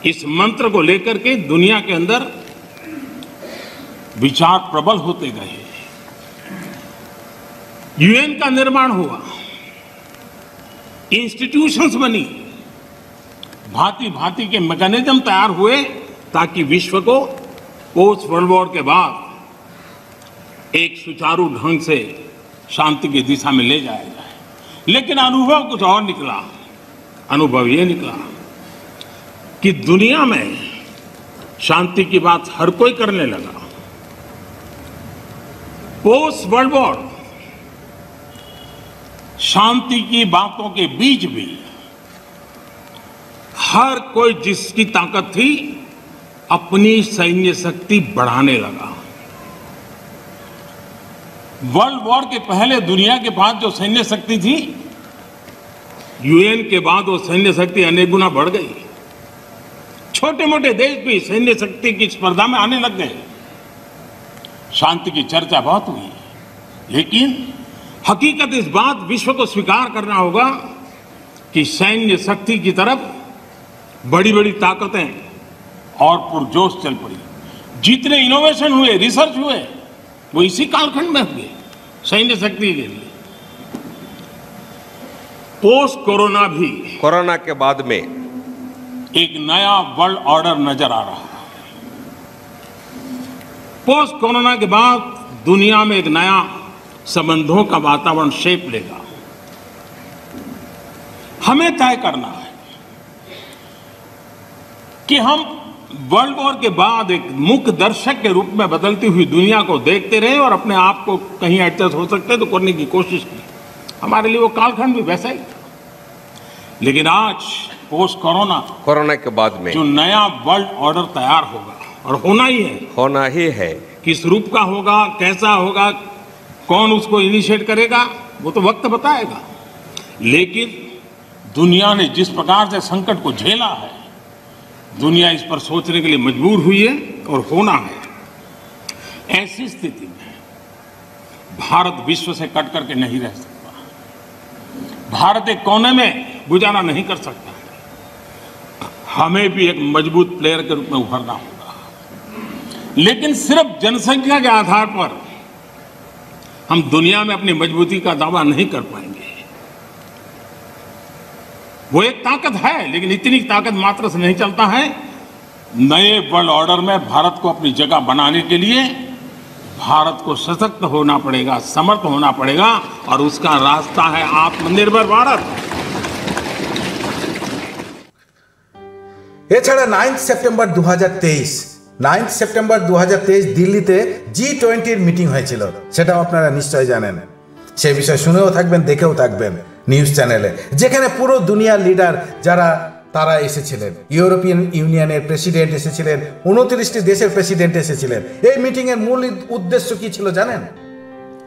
इस मंत्र को लेकर के दुनिया के अंदर विचार प्रबल होते गए। यूएन का निर्माण हुआ, इंस्टीट्यूशंस बनी, भांति भांति के मैकेनिज्म तैयार हुए ताकि विश्व को पोस्ट वर्ल्ड वॉर के बाद एक सुचारू ढंग से शांति की दिशा में ले जाया जाए। लेकिन अनुभव कुछ और निकला। अनुभव ये निकला कि दुनिया में शांति की बात हर कोई करने लगा। पोस्ट वर्ल्ड वॉर शांति की बातों के बीच भी हर कोई जिसकी ताकत थी अपनी सैन्य शक्ति बढ़ाने लगा। वर्ल्ड वॉर के पहले दुनिया के पास जो सैन्य शक्ति थी, यूएन के बाद वो सैन्य शक्ति अनेक गुना बढ़ गई। छोटे मोटे देश भी सैन्य शक्ति की स्पर्धा में आने लग गए। शांति की चर्चा बहुत हुई, लेकिन हकीकत इस बात विश्व को स्वीकार करना होगा कि सैन्य शक्ति की तरफ बड़ी बड़ी ताकतें और पुरजोश चल पड़ी। जितने इनोवेशन हुए, रिसर्च हुए, वो इसी कालखंड में हुए सैन्य शक्ति के लिए। पोस्ट कोरोना के बाद में एक नया वर्ल्ड ऑर्डर नजर आ रहा है। पोस्ट कोरोना के बाद दुनिया में एक नया संबंधों का वातावरण शेप लेगा। हमें तय करना है कि हम वर्ल्ड वॉर के बाद एक मुख्य दर्शक के रूप में बदलती हुई दुनिया को देखते रहे और अपने आप को कहीं एडजस्ट हो सकते तो करने की कोशिश की। हमारे लिए वो कालखंड भी वैसा ही था। लेकिन आज पोस्ट कोरोना के बाद में जो नया वर्ल्ड ऑर्डर तैयार होगा, और होना ही है, किस रूप का होगा, कैसा होगा, कौन उसको इनिशिएट करेगा, वो तो वक्त बताएगा। लेकिन दुनिया ने जिस प्रकार से संकट को झेला है, दुनिया इस पर सोचने के लिए मजबूर हुई है और होना है। ऐसी स्थिति में भारत विश्व से कट करके नहीं रह सकता। भारत एक कोने में गुजारा नहीं कर सकता। हमें भी एक मजबूत प्लेयर के रूप में उभरना होगा, लेकिन सिर्फ जनसंख्या के आधार पर हम दुनिया में अपनी मजबूती का दावा नहीं कर पाएंगे। वो एक ताकत है, लेकिन इतनी ताकत मात्र से नहीं चलता है। नए वर्ल्ड ऑर्डर में भारत को अपनी जगह बनाने के लिए भारत को सशक्त होना पड़ेगा, समर्थ होना पड़ेगा, और उसका रास्ता है आत्मनिर्भर भारत। এছাড়া 9 সেপ্টেম্বর 2023 দিল্লিতে G20 মিটিং হয়েছিল, সেটাও আপনারা নিশ্চয়ই জানেন। সেই বিষয়ে শুনেও থাকবেন, দেখেও থাকবেন নিউজ চ্যানেলে, যেখানে পুরো দুনিয়ার লিডার যারা তারা এসেছিলেন। ইউরোপিয়ান ইউনিয়নের প্রেসিডেন্ট এসেছিলেন, 29টি দেশের প্রেসিডেন্ট এসেছিলেন। এই মিটিংয়ের মূল উদ্দেশ্য কি ছিল জানেন?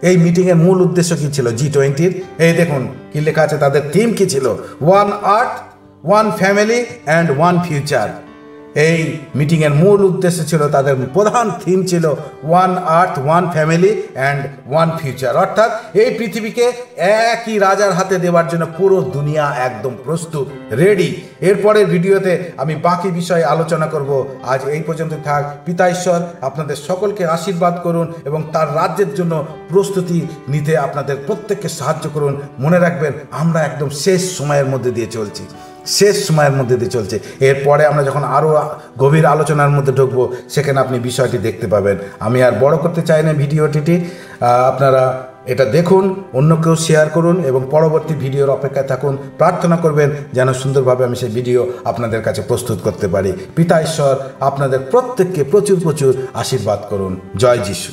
এই মিটিংয়ের মূল উদ্দেশ্য কি ছিল G20-র? এই দেখুন কি লেখা আছে, তাদের থিম কি ছিল? One earth, one family and one future. এই মিটিংয়ের মূল উদ্দেশ্য ছিল, তাদের প্রধান থিম ছিল one earth, one family and one future. অর্থাৎ এই পৃথিবীকে একই রাজার হাতে দেওয়ার জন্য পুরো দুনিয়া একদম প্রস্তুত, রেডি। এরপরের ভিডিওতে আমি বাকি বিষয়ে আলোচনা করব। আজ এই পর্যন্ত থাক। পিতা ঈশ্বর আপনাদের সকলকে আশীর্বাদ করুন এবং তার রাজ্যের জন্য প্রস্তুতি নিতে আপনাদের প্রত্যেককে সাহায্য করুন। মনে রাখবেন, আমরা একদম শেষ সময়ের মধ্যে দিয়ে চলছি, শেষ সময়ের মধ্যে দিয়ে চলছে। এরপরে আমরা যখন আরও গভীর আলোচনার মধ্যে ঢুকবো, সেখানে আপনি বিষয়টি দেখতে পাবেন। আমি আর বড় করতে চাই না ভিডিওটি। আপনারা এটা দেখুন, অন্যকেও শেয়ার করুন এবং পরবর্তী ভিডিওর অপেক্ষায় থাকুন। প্রার্থনা করবেন যেন সুন্দরভাবে আমি সেই ভিডিও আপনাদের কাছে প্রস্তুত করতে পারি। পিতা ঈশ্বর আপনাদের প্রত্যেককে প্রচুর প্রচুর আশীর্বাদ করুন। জয় যিশু।